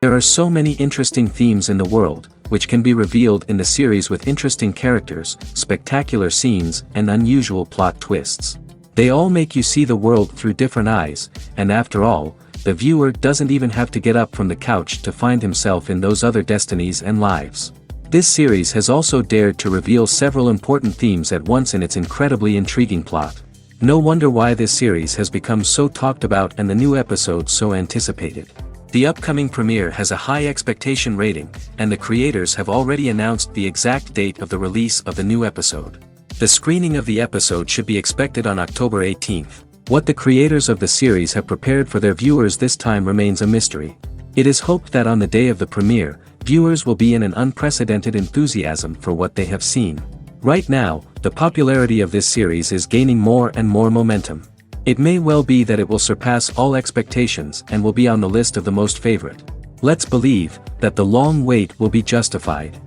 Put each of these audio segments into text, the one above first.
There are so many interesting themes in the world, which can be revealed in the series with interesting characters, spectacular scenes, and unusual plot twists. They all make you see the world through different eyes, and after all, the viewer doesn't even have to get up from the couch to find himself in those other destinies and lives. This series has also dared to reveal several important themes at once in its incredibly intriguing plot. No wonder why this series has become so talked about and the new episodes so anticipated. The upcoming premiere has a high expectation rating, and the creators have already announced the exact date of the release of the new episode. The screening of the episode should be expected on October 18th. What the creators of the series have prepared for their viewers this time remains a mystery. It is hoped that on the day of the premiere, viewers will be in an unprecedented enthusiasm for what they have seen. Right now, the popularity of this series is gaining more and more momentum. It may well be that it will surpass all expectations and will be on the list of the most favorite. Let's believe that the long wait will be justified.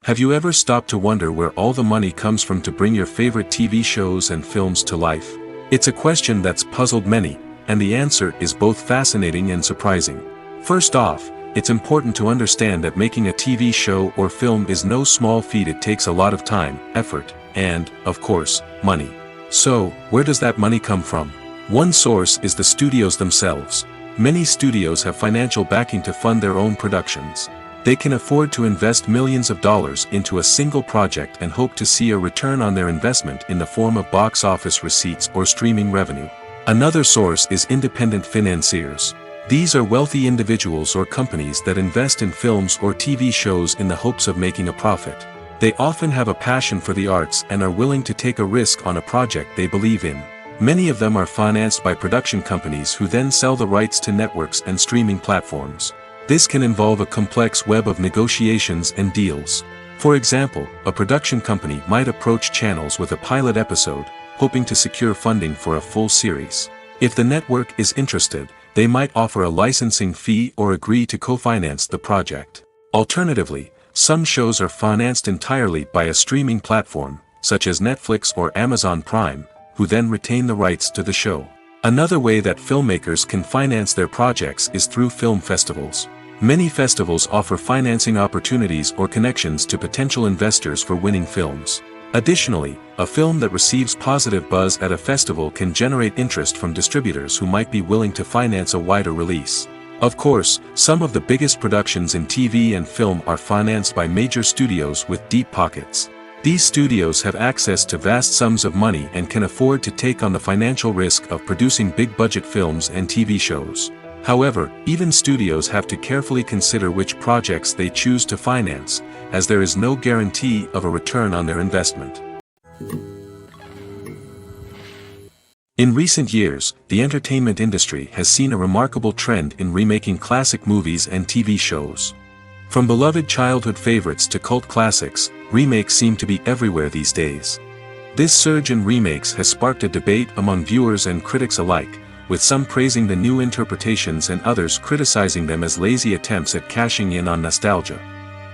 Have you ever stopped to wonder where all the money comes from to bring your favorite TV shows and films to life? It's a question that's puzzled many, and the answer is both fascinating and surprising. First off, it's important to understand that making a TV show or film is no small feat. It takes a lot of time, effort, and, of course, money. So, where does that money come from? One source is the studios themselves. Many studios have financial backing to fund their own productions. They can afford to invest millions of dollars into a single project and hope to see a return on their investment in the form of box office receipts or streaming revenue. Another source is independent financiers. These are wealthy individuals or companies that invest in films or TV shows in the hopes of making a profit. They often have a passion for the arts and are willing to take a risk on a project they believe in. Many of them are financed by production companies who then sell the rights to networks and streaming platforms. This can involve a complex web of negotiations and deals. For example, a production company might approach channels with a pilot episode, hoping to secure funding for a full series. If the network is interested, they might offer a licensing fee or agree to co-finance the project. Alternatively, some shows are financed entirely by a streaming platform, such as Netflix or Amazon Prime, who then retain the rights to the show. Another way that filmmakers can finance their projects is through film festivals. Many festivals offer financing opportunities or connections to potential investors for winning films. Additionally, a film that receives positive buzz at a festival can generate interest from distributors who might be willing to finance a wider release. Of course, some of the biggest productions in TV and film are financed by major studios with deep pockets. These studios have access to vast sums of money and can afford to take on the financial risk of producing big-budget films and TV shows. However, even studios have to carefully consider which projects they choose to finance, as there is no guarantee of a return on their investment. In recent years, the entertainment industry has seen a remarkable trend in remaking classic movies and TV shows. From beloved childhood favorites to cult classics, remakes seem to be everywhere these days. This surge in remakes has sparked a debate among viewers and critics alike, with some praising the new interpretations and others criticizing them as lazy attempts at cashing in on nostalgia.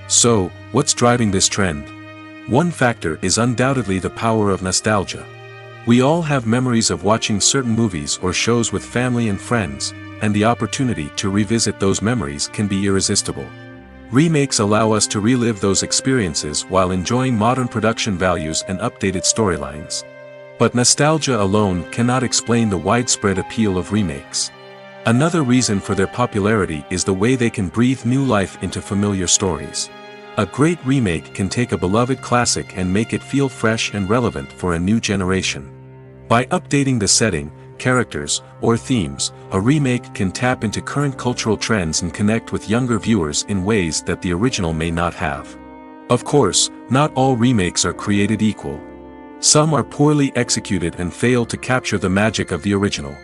So, what's driving this trend? One factor is undoubtedly the power of nostalgia. We all have memories of watching certain movies or shows with family and friends, and the opportunity to revisit those memories can be irresistible. Remakes allow us to relive those experiences while enjoying modern production values and updated storylines. But nostalgia alone cannot explain the widespread appeal of remakes. Another reason for their popularity is the way they can breathe new life into familiar stories. A great remake can take a beloved classic and make it feel fresh and relevant for a new generation. By updating the setting, characters, or themes, a remake can tap into current cultural trends and connect with younger viewers in ways that the original may not have. Of course, not all remakes are created equal. Some are poorly executed and fail to capture the magic of the original.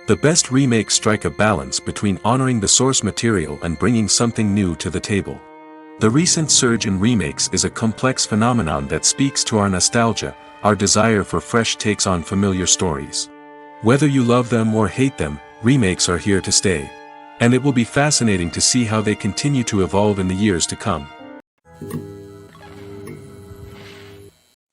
The best remakes strike a balance between honoring the source material and bringing something new to the table. The recent surge in remakes is a complex phenomenon that speaks to our nostalgia, our desire for fresh takes on familiar stories. Whether you love them or hate them, remakes are here to stay. And it will be fascinating to see how they continue to evolve in the years to come.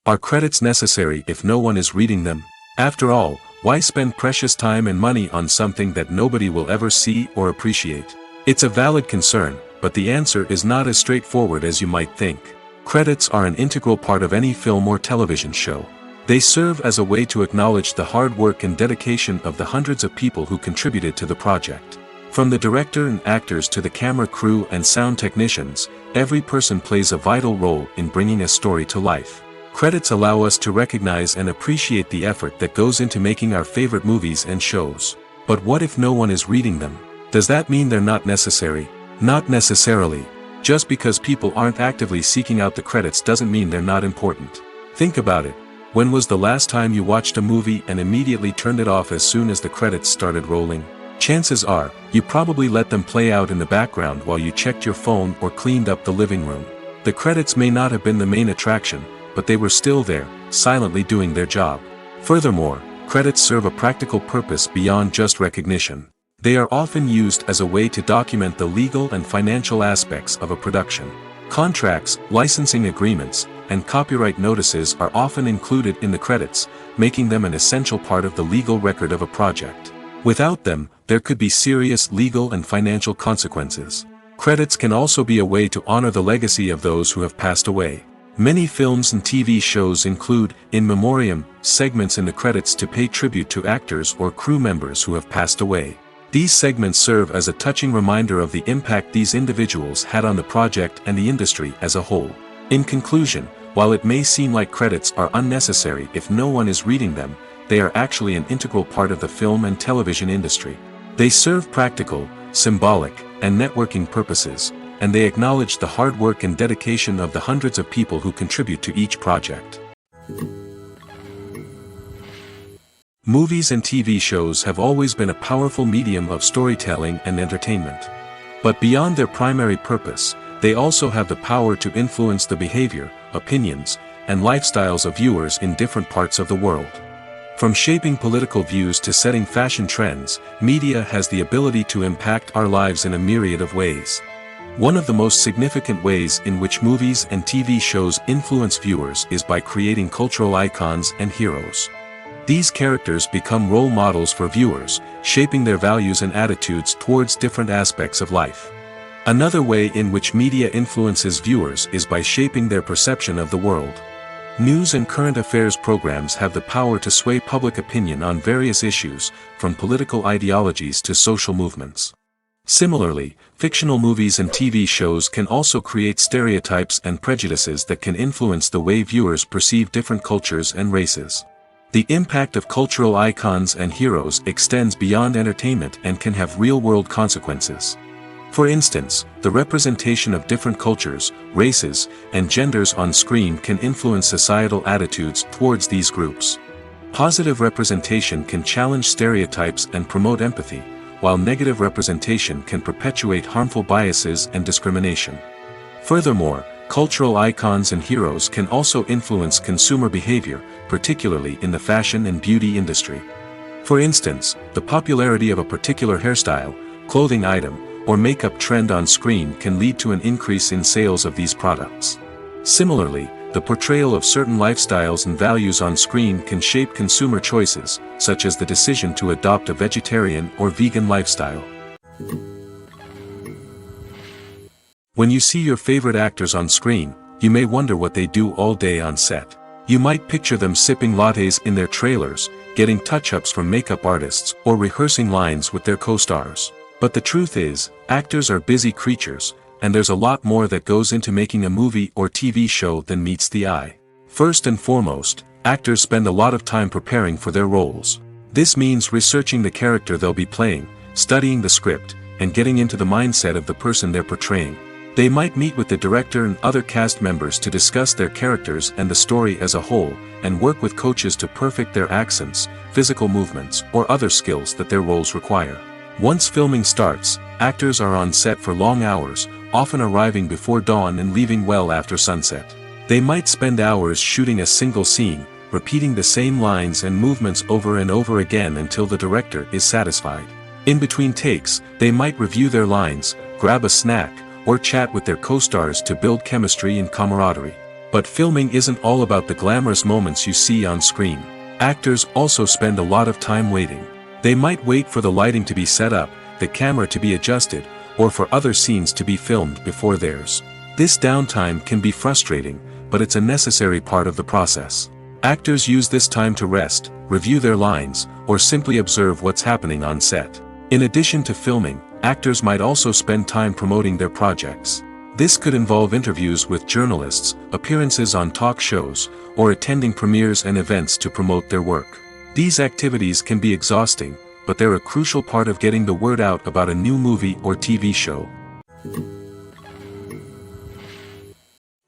Are credits necessary if no one is reading them? After all, Why spend precious time and money on something that nobody will ever see or appreciate? It's a valid concern, but the answer is not as straightforward as you might think. Credits are an integral part of any film or television show. They serve as a way to acknowledge the hard work and dedication of the hundreds of people who contributed to the project. From the director and actors to the camera crew and sound technicians, every person plays a vital role in bringing a story to life. Credits allow us to recognize and appreciate the effort that goes into making our favorite movies and shows. But what if no one is reading them? Does that mean they're not necessary? Not necessarily. Just because people aren't actively seeking out the credits doesn't mean they're not important. Think about it. When was the last time you watched a movie and immediately turned it off as soon as the credits started rolling? Chances are, you probably let them play out in the background while you checked your phone or cleaned up the living room. The credits may not have been the main attraction, but they were still there, silently doing their job. Furthermore, credits serve a practical purpose beyond just recognition. They are often used as a way to document the legal and financial aspects of a production. Contracts, licensing agreements, and copyright notices are often included in the credits, making them an essential part of the legal record of a project. Without them, there could be serious legal and financial consequences. Credits can also be a way to honor the legacy of those who have passed away. Many films and TV shows include, in memoriam, segments in the credits to pay tribute to actors or crew members who have passed away. These segments serve as a touching reminder of the impact these individuals had on the project and the industry as a whole. In conclusion, while it may seem like credits are unnecessary if no one is reading them, they are actually an integral part of the film and television industry. They serve practical, symbolic, and networking purposes, and they acknowledge the hard work and dedication of the hundreds of people who contribute to each project. Movies and TV shows have always been a powerful medium of storytelling and entertainment. But beyond their primary purpose, they also have the power to influence the behavior, opinions, and lifestyles of viewers in different parts of the world. From shaping political views to setting fashion trends, media has the ability to impact our lives in a myriad of ways. One of the most significant ways in which movies and TV shows influence viewers is by creating cultural icons and heroes. These characters become role models for viewers, shaping their values and attitudes towards different aspects of life. Another way in which media influences viewers is by shaping their perception of the world. News and current affairs programs have the power to sway public opinion on various issues, from political ideologies to social movements. Similarly, fictional movies and TV shows can also create stereotypes and prejudices that can influence the way viewers perceive different cultures and races. The impact of cultural icons and heroes extends beyond entertainment and can have real-world consequences. For instance, the representation of different cultures, races, and genders on screen can influence societal attitudes towards these groups. Positive representation can challenge stereotypes and promote empathy, while negative representation can perpetuate harmful biases and discrimination. Furthermore, cultural icons and heroes can also influence consumer behavior, particularly in the fashion and beauty industry. For instance, the popularity of a particular hairstyle, clothing item, or makeup trend on screen can lead to an increase in sales of these products. Similarly, the portrayal of certain lifestyles and values on screen can shape consumer choices, such as the decision to adopt a vegetarian or vegan lifestyle. When you see your favorite actors on screen, you may wonder what they do all day on set. You might picture them sipping lattes in their trailers, getting touch-ups from makeup artists, or rehearsing lines with their co-stars. But the truth is, actors are busy creatures, and there's a lot more that goes into making a movie or TV show than meets the eye. First and foremost, actors spend a lot of time preparing for their roles. This means researching the character they'll be playing, studying the script, and getting into the mindset of the person they're portraying. They might meet with the director and other cast members to discuss their characters and the story as a whole, and work with coaches to perfect their accents, physical movements, or other skills that their roles require. Once filming starts, actors are on set for long hours, often arriving before dawn and leaving well after sunset. They might spend hours shooting a single scene, repeating the same lines and movements over and over again until the director is satisfied. In between takes, they might review their lines, grab a snack, or chat with their co-stars to build chemistry and camaraderie. But filming isn't all about the glamorous moments you see on screen. Actors also spend a lot of time waiting. They might wait for the lighting to be set up, the camera to be adjusted, or for other scenes to be filmed before theirs. This downtime can be frustrating, but it's a necessary part of the process. Actors use this time to rest, review their lines, or simply observe what's happening on set. In addition to filming, actors might also spend time promoting their projects. This could involve interviews with journalists, appearances on talk shows, or attending premieres and events to promote their work. These activities can be exhausting, but they're a crucial part of getting the word out about a new movie or TV show.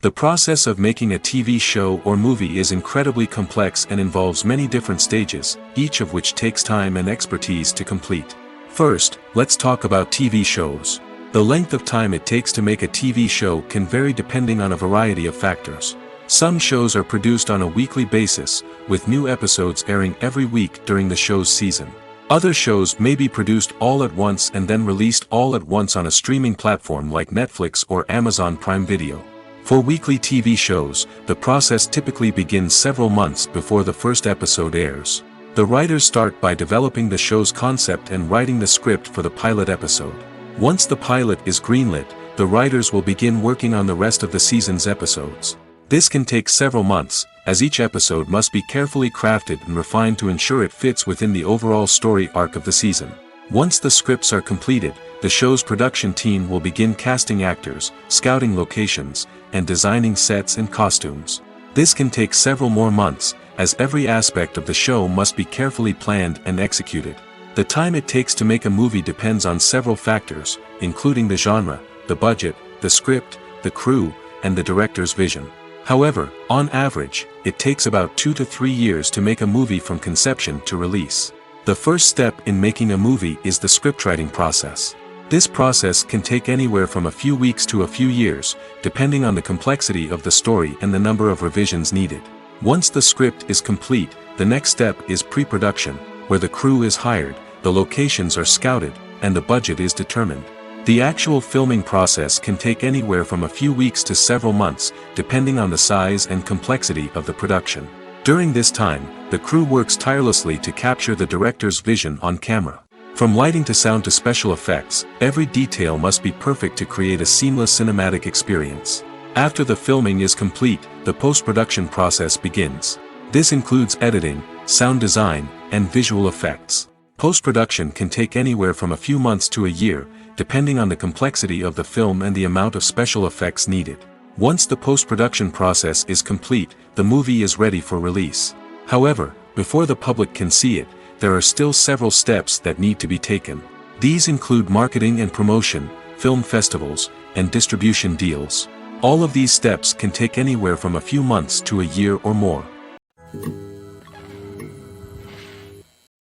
The process of making a TV show or movie is incredibly complex and involves many different stages, each of which takes time and expertise to complete. First, let's talk about TV shows. The length of time it takes to make a TV show can vary depending on a variety of factors. Some shows are produced on a weekly basis, with new episodes airing every week during the show's season. Other shows may be produced all at once and then released all at once on a streaming platform like Netflix or Amazon Prime Video. For weekly TV shows, the process typically begins several months before the first episode airs. The writers start by developing the show's concept and writing the script for the pilot episode. Once the pilot is greenlit, the writers will begin working on the rest of the season's episodes. This can take several months, as each episode must be carefully crafted and refined to ensure it fits within the overall story arc of the season. Once the scripts are completed, the show's production team will begin casting actors, scouting locations, and designing sets and costumes. This can take several more months, as every aspect of the show must be carefully planned and executed. The time it takes to make a movie depends on several factors, including the genre, the budget, the script, the crew, and the director's vision. However, on average, it takes about 2 to 3 years to make a movie from conception to release. The first step in making a movie is the scriptwriting process. This process can take anywhere from a few weeks to a few years, depending on the complexity of the story and the number of revisions needed. Once the script is complete, the next step is pre-production, where the crew is hired, the locations are scouted, and the budget is determined. The actual filming process can take anywhere from a few weeks to several months, depending on the size and complexity of the production. During this time, the crew works tirelessly to capture the director's vision on camera. From lighting to sound to special effects, every detail must be perfect to create a seamless cinematic experience. After the filming is complete, the post-production process begins. This includes editing, sound design, and visual effects. Post-production can take anywhere from a few months to a year, depending on the complexity of the film and the amount of special effects needed. Once the post-production process is complete, the movie is ready for release. However, before the public can see it, there are still several steps that need to be taken. These include marketing and promotion, film festivals, and distribution deals. All of these steps can take anywhere from a few months to a year or more.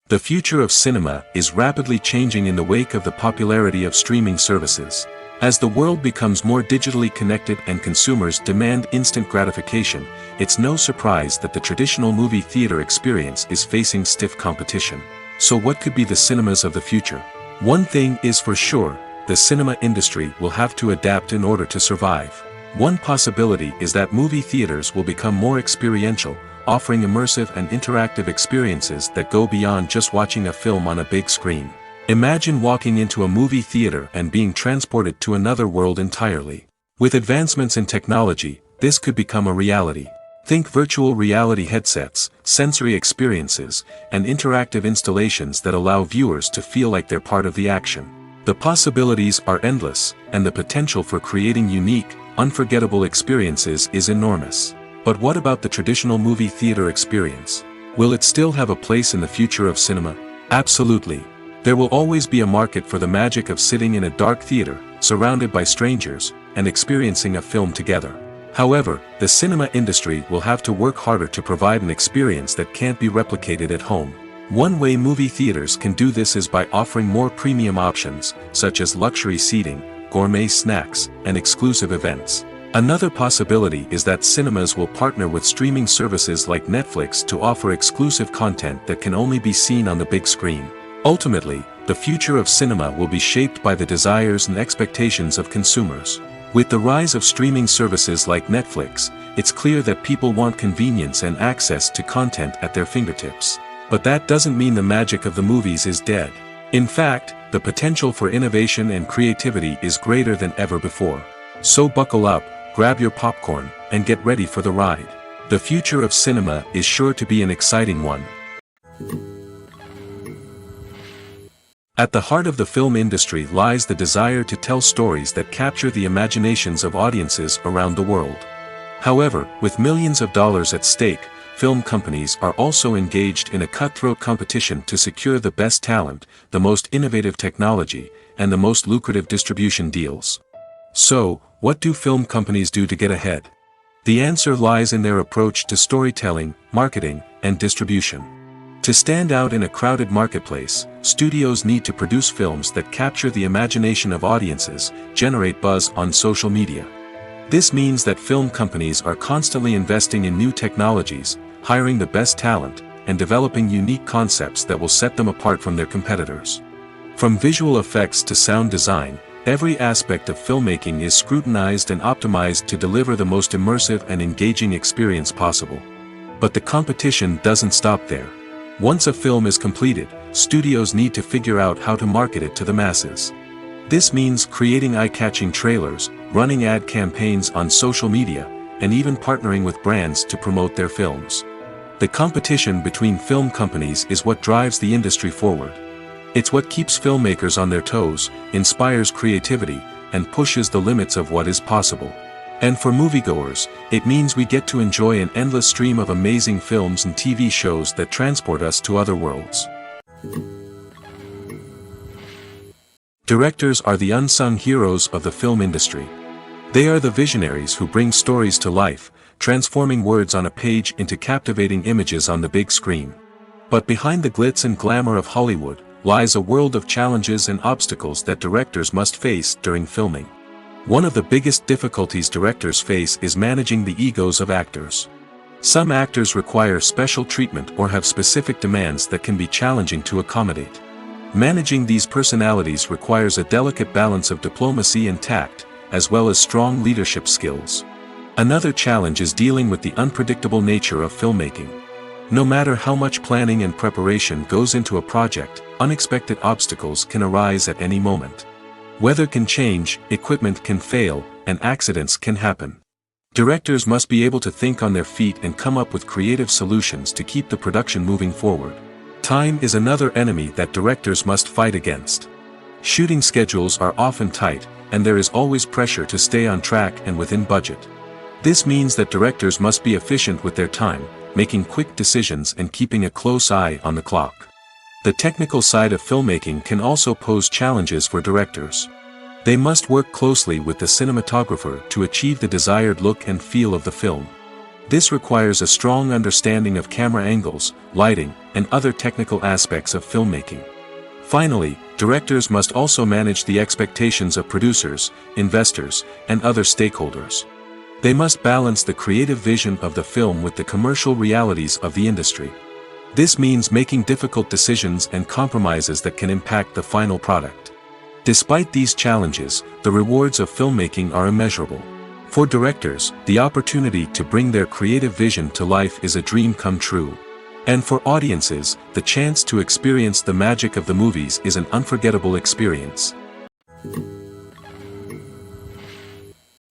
The future of cinema is rapidly changing in the wake of the popularity of streaming services. As the world becomes more digitally connected and consumers demand instant gratification, it's no surprise that the traditional movie theater experience is facing stiff competition. So what could be the cinemas of the future? One thing is for sure, the cinema industry will have to adapt in order to survive. One possibility is that movie theaters will become more experiential, offering immersive and interactive experiences that go beyond just watching a film on a big screen. Imagine walking into a movie theater and being transported to another world entirely. With advancements in technology, this could become a reality. Think virtual reality headsets, sensory experiences, and interactive installations that allow viewers to feel like they're part of the action. The possibilities are endless, and the potential for creating unique, unforgettable experiences is enormous. But what about the traditional movie theater experience? Will it still have a place in the future of cinema? Absolutely. There will always be a market for the magic of sitting in a dark theater, surrounded by strangers, and experiencing a film together. However, the cinema industry will have to work harder to provide an experience that can't be replicated at home. One way movie theaters can do this is by offering more premium options, such as luxury seating, gourmet snacks, and exclusive events. Another possibility is that cinemas will partner with streaming services like Netflix to offer exclusive content that can only be seen on the big screen. Ultimately, the future of cinema will be shaped by the desires and expectations of consumers. With the rise of streaming services like Netflix, it's clear that people want convenience and access to content at their fingertips. But that doesn't mean the magic of the movies is dead. In fact, the potential for innovation and creativity is greater than ever before. So buckle up, grab your popcorn, and get ready for the ride. The future of cinema is sure to be an exciting one. At the heart of the film industry lies the desire to tell stories that capture the imaginations of audiences around the world. However, with millions of dollars at stake, film companies are also engaged in a cutthroat competition to secure the best talent, the most innovative technology, and the most lucrative distribution deals. So, what do film companies do to get ahead? The answer lies in their approach to storytelling, marketing, and distribution. To stand out in a crowded marketplace, studios need to produce films that capture the imagination of audiences, generate buzz on social media. This means that film companies are constantly investing in new technologies, hiring the best talent, and developing unique concepts that will set them apart from their competitors. From visual effects to sound design, every aspect of filmmaking is scrutinized and optimized to deliver the most immersive and engaging experience possible. But the competition doesn't stop there. Once a film is completed, studios need to figure out how to market it to the masses. This means creating eye-catching trailers, running ad campaigns on social media, and even partnering with brands to promote their films. The competition between film companies is what drives the industry forward. It's what keeps filmmakers on their toes, inspires creativity, and pushes the limits of what is possible. And for moviegoers, it means we get to enjoy an endless stream of amazing films and TV shows that transport us to other worlds. Directors are the unsung heroes of the film industry. They are the visionaries who bring stories to life, transforming words on a page into captivating images on the big screen. But behind the glitz and glamour of Hollywood lies a world of challenges and obstacles that directors must face during filming. One of the biggest difficulties directors face is managing the egos of actors. Some actors require special treatment or have specific demands that can be challenging to accommodate. Managing these personalities requires a delicate balance of diplomacy and tact, as well as strong leadership skills. Another challenge is dealing with the unpredictable nature of filmmaking. No matter how much planning and preparation goes into a project, unexpected obstacles can arise at any moment. Weather can change, equipment can fail, and accidents can happen. Directors must be able to think on their feet and come up with creative solutions to keep the production moving forward. Time is another enemy that directors must fight against. Shooting schedules are often tight, and there is always pressure to stay on track and within budget. This means that directors must be efficient with their time, making quick decisions and keeping a close eye on the clock. The technical side of filmmaking can also pose challenges for directors. They must work closely with the cinematographer to achieve the desired look and feel of the film. This requires a strong understanding of camera angles, lighting, and other technical aspects of filmmaking. Finally, directors must also manage the expectations of producers, investors, and other stakeholders. They must balance the creative vision of the film with the commercial realities of the industry. This means making difficult decisions and compromises that can impact the final product. Despite these challenges, the rewards of filmmaking are immeasurable. For directors, the opportunity to bring their creative vision to life is a dream come true. And for audiences, the chance to experience the magic of the movies is an unforgettable experience.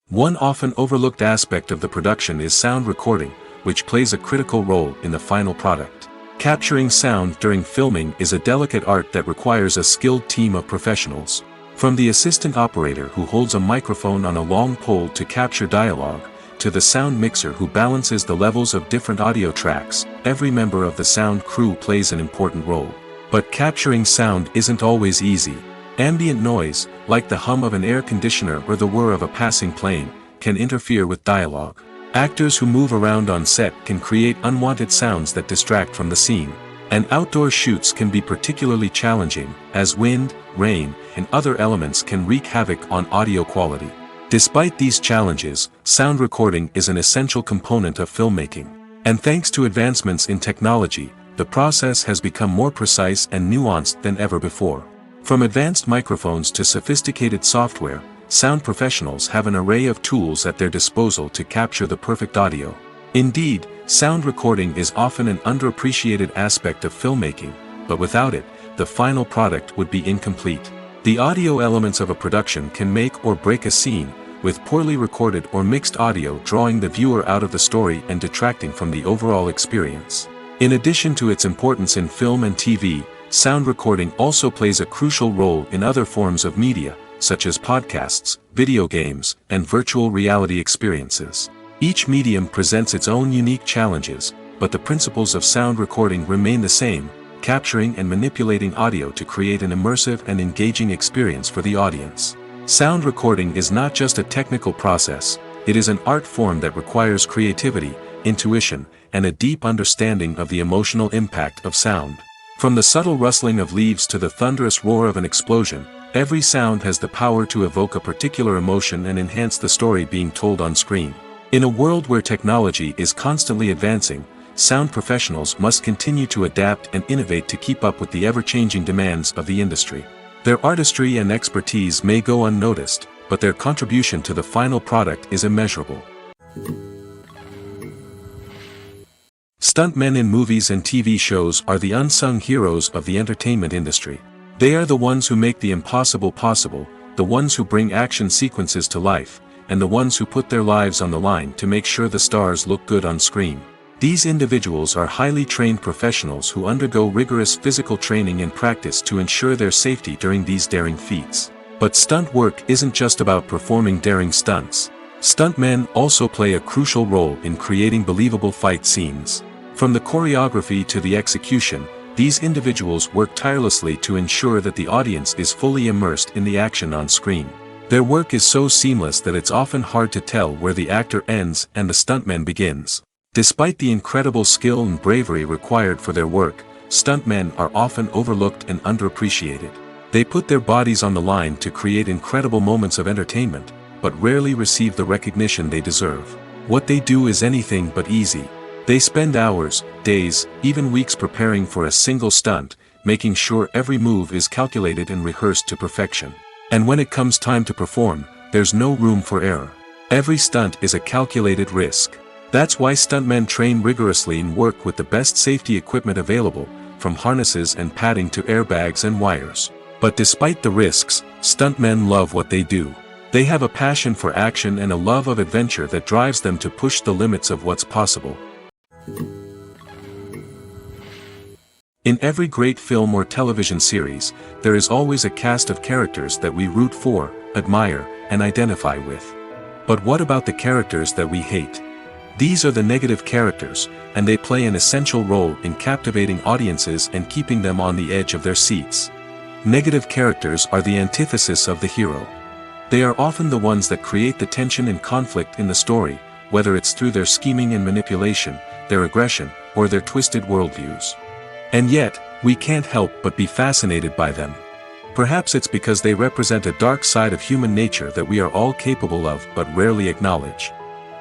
One often overlooked aspect of the production is sound recording, which plays a critical role in the final product. Capturing sound during filming is a delicate art that requires a skilled team of professionals. From the assistant operator who holds a microphone on a long pole to capture dialogue, to the sound mixer who balances the levels of different audio tracks, every member of the sound crew plays an important role. But capturing sound isn't always easy. Ambient noise, like the hum of an air conditioner or the whir of a passing plane, can interfere with dialogue. Actors who move around on set can create unwanted sounds that distract from the scene. And outdoor shoots can be particularly challenging, as wind, rain, and other elements can wreak havoc on audio quality. Despite these challenges, sound recording is an essential component of filmmaking. And thanks to advancements in technology, the process has become more precise and nuanced than ever before. From advanced microphones to sophisticated software, sound professionals have an array of tools at their disposal to capture the perfect audio. Indeed, sound recording is often an underappreciated aspect of filmmaking, but without it, the final product would be incomplete. The audio elements of a production can make or break a scene, with poorly recorded or mixed audio drawing the viewer out of the story and detracting from the overall experience. In addition to its importance in film and TV, sound recording also plays a crucial role in other forms of media, such as podcasts, video games, and virtual reality experiences. Each medium presents its own unique challenges, but the principles of sound recording remain the same, capturing and manipulating audio to create an immersive and engaging experience for the audience. Sound recording is not just a technical process, it is an art form that requires creativity, intuition, and a deep understanding of the emotional impact of sound. From the subtle rustling of leaves to the thunderous roar of an explosion, every sound has the power to evoke a particular emotion and enhance the story being told on screen. In a world where technology is constantly advancing, sound professionals must continue to adapt and innovate to keep up with the ever-changing demands of the industry. Their artistry and expertise may go unnoticed, but their contribution to the final product is immeasurable. Stuntmen in movies and TV shows are the unsung heroes of the entertainment industry. They are the ones who make the impossible possible, the ones who bring action sequences to life, and the ones who put their lives on the line to make sure the stars look good on screen. These individuals are highly trained professionals who undergo rigorous physical training and practice to ensure their safety during these daring feats. But stunt work isn't just about performing daring stunts. Stuntmen also play a crucial role in creating believable fight scenes. From the choreography to the execution, these individuals work tirelessly to ensure that the audience is fully immersed in the action on screen. Their work is so seamless that it's often hard to tell where the actor ends and the stuntman begins. Despite the incredible skill and bravery required for their work, stuntmen are often overlooked and underappreciated. They put their bodies on the line to create incredible moments of entertainment, but rarely receive the recognition they deserve. What they do is anything but easy. They spend hours, days, even weeks preparing for a single stunt, making sure every move is calculated and rehearsed to perfection. And when it comes time to perform, there's no room for error. Every stunt is a calculated risk. That's why stuntmen train rigorously and work with the best safety equipment available, from harnesses and padding to airbags and wires. But despite the risks, stuntmen love what they do. They have a passion for action and a love of adventure that drives them to push the limits of what's possible. In every great film or television series, there is always a cast of characters that we root for, admire, and identify with. But what about the characters that we hate? These are the negative characters, and they play an essential role in captivating audiences and keeping them on the edge of their seats. Negative characters are the antithesis of the hero. They are often the ones that create the tension and conflict in the story, whether it's through their scheming and manipulation, their aggression, or their twisted worldviews. And yet, we can't help but be fascinated by them. Perhaps it's because they represent a dark side of human nature that we are all capable of but rarely acknowledge.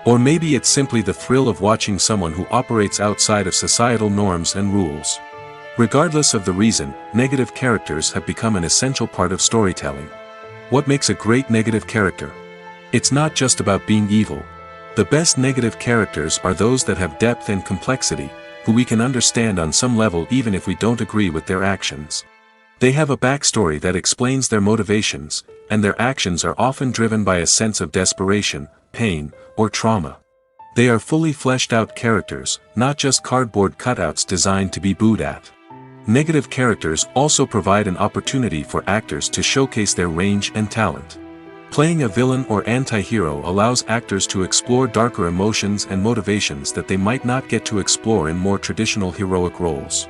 Or maybe it's simply the thrill of watching someone who operates outside of societal norms and rules. Regardless of the reason, negative characters have become an essential part of storytelling. What makes a great negative character? It's not just about being evil. The best negative characters are those that have depth and complexity, who we can understand on some level even if we don't agree with their actions. They have a backstory that explains their motivations, and their actions are often driven by a sense of desperation, pain, or trauma. They are fully fleshed out characters, not just cardboard cutouts designed to be booed at. Negative characters also provide an opportunity for actors to showcase their range and talent. Playing a villain or anti-hero allows actors to explore darker emotions and motivations that they might not get to explore in more traditional heroic roles.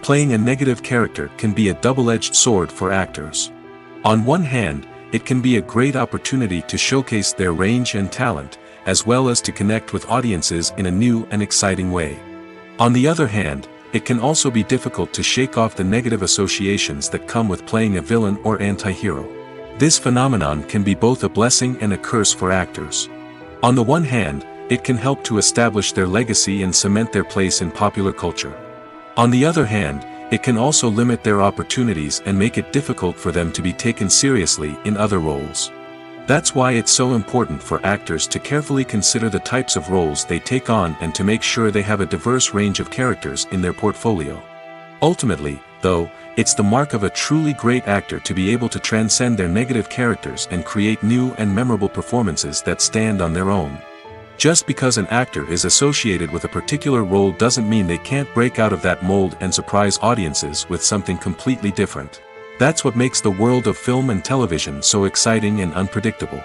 Playing a negative character can be a double-edged sword for actors. On one hand, it can be a great opportunity to showcase their range and talent, as well as to connect with audiences in a new and exciting way. On the other hand, it can also be difficult to shake off the negative associations that come with playing a villain or anti-hero. This phenomenon can be both a blessing and a curse for actors. On the one hand, it can help to establish their legacy and cement their place in popular culture. On the other hand, it can also limit their opportunities and make it difficult for them to be taken seriously in other roles. That's why it's so important for actors to carefully consider the types of roles they take on and to make sure they have a diverse range of characters in their portfolio. Ultimately, though, it's the mark of a truly great actor to be able to transcend their negative characters and create new and memorable performances that stand on their own. Just because an actor is associated with a particular role doesn't mean they can't break out of that mold and surprise audiences with something completely different. That's what makes the world of film and television so exciting and unpredictable.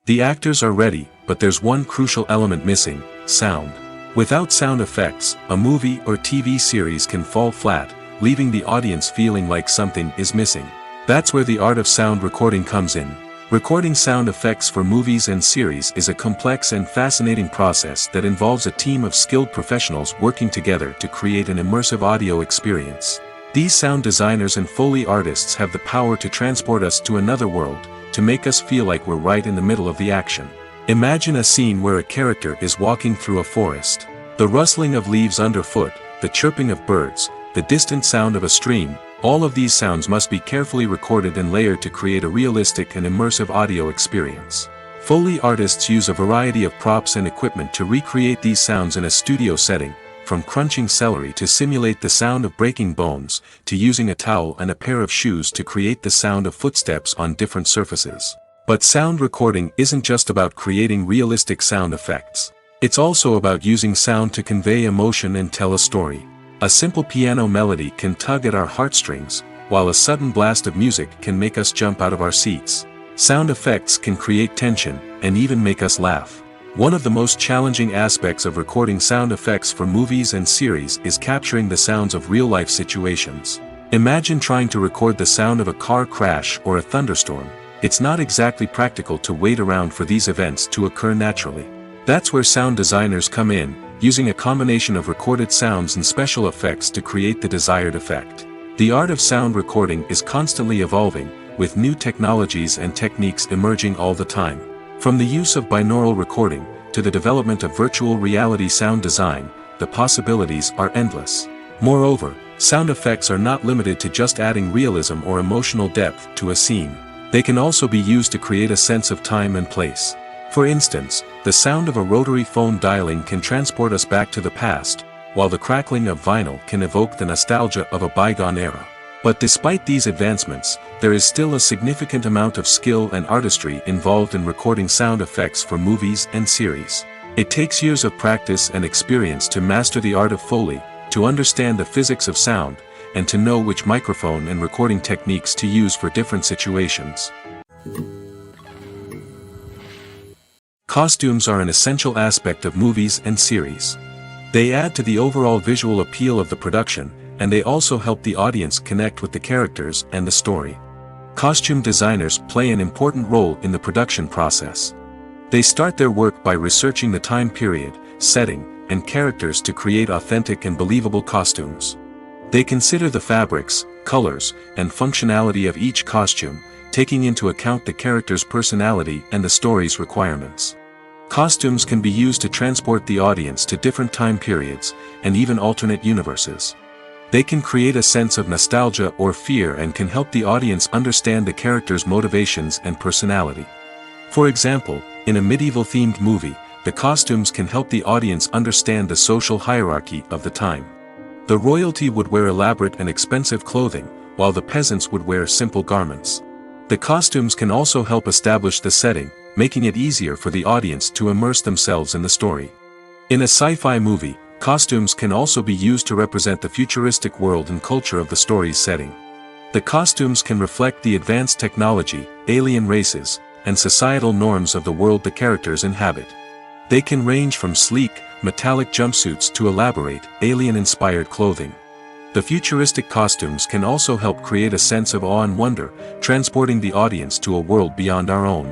The actors are ready, but there's one crucial element missing: sound. Without sound effects, a movie or TV series can fall flat, leaving the audience feeling like something is missing. That's where the art of sound recording comes in. Recording sound effects for movies and series is a complex and fascinating process that involves a team of skilled professionals working together to create an immersive audio experience. These sound designers and Foley artists have the power to transport us to another world, to make us feel like we're right in the middle of the action. Imagine a scene where a character is walking through a forest. The rustling of leaves underfoot, the chirping of birds, the distant sound of a stream, all of these sounds must be carefully recorded and layered to create a realistic and immersive audio experience. Foley artists use a variety of props and equipment to recreate these sounds in a studio setting, from crunching celery to simulate the sound of breaking bones, to using a towel and a pair of shoes to create the sound of footsteps on different surfaces. But sound recording isn't just about creating realistic sound effects. It's also about using sound to convey emotion and tell a story. A simple piano melody can tug at our heartstrings, while a sudden blast of music can make us jump out of our seats. Sound effects can create tension, and even make us laugh. One of the most challenging aspects of recording sound effects for movies and series is capturing the sounds of real-life situations. Imagine trying to record the sound of a car crash or a thunderstorm. It's not exactly practical to wait around for these events to occur naturally. That's where sound designers come in, using a combination of recorded sounds and special effects to create the desired effect. The art of sound recording is constantly evolving, with new technologies and techniques emerging all the time. From the use of binaural recording, to the development of virtual reality sound design, the possibilities are endless. Moreover, sound effects are not limited to just adding realism or emotional depth to a scene. They can also be used to create a sense of time and place. For instance, the sound of a rotary phone dialing can transport us back to the past, while the crackling of vinyl can evoke the nostalgia of a bygone era. But despite these advancements, there is still a significant amount of skill and artistry involved in recording sound effects for movies and series. It takes years of practice and experience to master the art of Foley, to understand the physics of sound, and to know which microphone and recording techniques to use for different situations. Costumes are an essential aspect of movies and series. They add to the overall visual appeal of the production, and they also help the audience connect with the characters and the story. Costume designers play an important role in the production process. They start their work by researching the time period, setting, and characters to create authentic and believable costumes. They consider the fabrics, colors, and functionality of each costume, taking into account the character's personality and the story's requirements. Costumes can be used to transport the audience to different time periods, and even alternate universes. They can create a sense of nostalgia or fear and can help the audience understand the character's motivations and personality. For example, in a medieval-themed movie, the costumes can help the audience understand the social hierarchy of the time. The royalty would wear elaborate and expensive clothing, while the peasants would wear simple garments. The costumes can also help establish the setting, making it easier for the audience to immerse themselves in the story. In a sci-fi movie, costumes can also be used to represent the futuristic world and culture of the story's setting. The costumes can reflect the advanced technology, alien races, and societal norms of the world the characters inhabit. They can range from sleek, metallic jumpsuits to elaborate, alien-inspired clothing. The futuristic costumes can also help create a sense of awe and wonder, transporting the audience to a world beyond our own.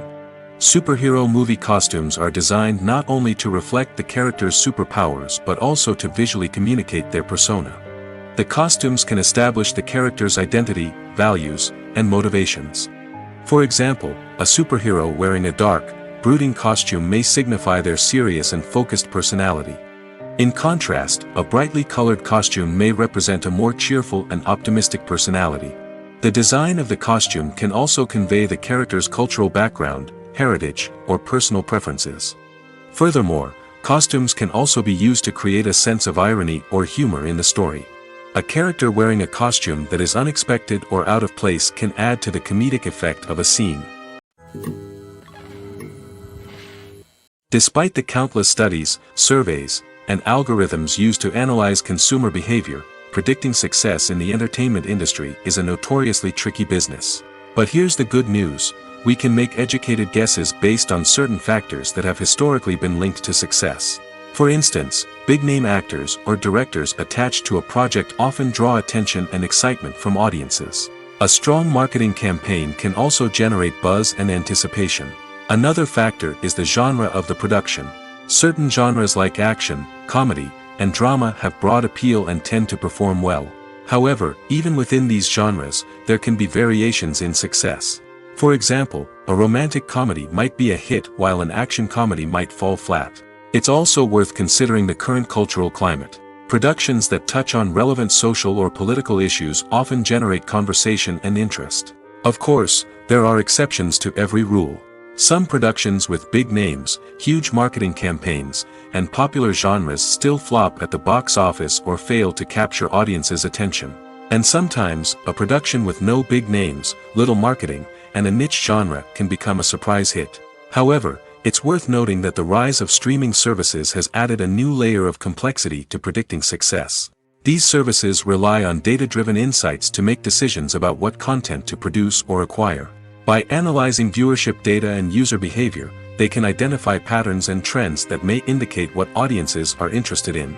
Superhero movie costumes are designed not only to reflect the character's superpowers but also to visually communicate their persona. The costumes can establish the character's identity, values, and motivations. For example, a superhero wearing a dark, brooding costume may signify their serious and focused personality. In contrast, a brightly colored costume may represent a more cheerful and optimistic personality. The design of the costume can also convey the character's cultural background, heritage, or personal preferences. Furthermore, costumes can also be used to create a sense of irony or humor in the story. A character wearing a costume that is unexpected or out of place can add to the comedic effect of a scene. Despite the countless studies, surveys, and algorithms used to analyze consumer behavior, predicting success in the entertainment industry is a notoriously tricky business. But here's the good news: we can make educated guesses based on certain factors that have historically been linked to success. For instance, big-name actors or directors attached to a project often draw attention and excitement from audiences. A strong marketing campaign can also generate buzz and anticipation. Another factor is the genre of the production. Certain genres like action, comedy, and drama have broad appeal and tend to perform well. However, even within these genres, there can be variations in success. For example, a romantic comedy might be a hit while an action comedy might fall flat. It's also worth considering the current cultural climate. Productions that touch on relevant social or political issues often generate conversation and interest. Of course, there are exceptions to every rule. Some productions with big names, huge marketing campaigns, and popular genres still flop at the box office or fail to capture audiences' attention. And sometimes, a production with no big names, little marketing, and a niche genre can become a surprise hit. However, it's worth noting that the rise of streaming services has added a new layer of complexity to predicting success. These services rely on data-driven insights to make decisions about what content to produce or acquire. By analyzing viewership data and user behavior, they can identify patterns and trends that may indicate what audiences are interested in.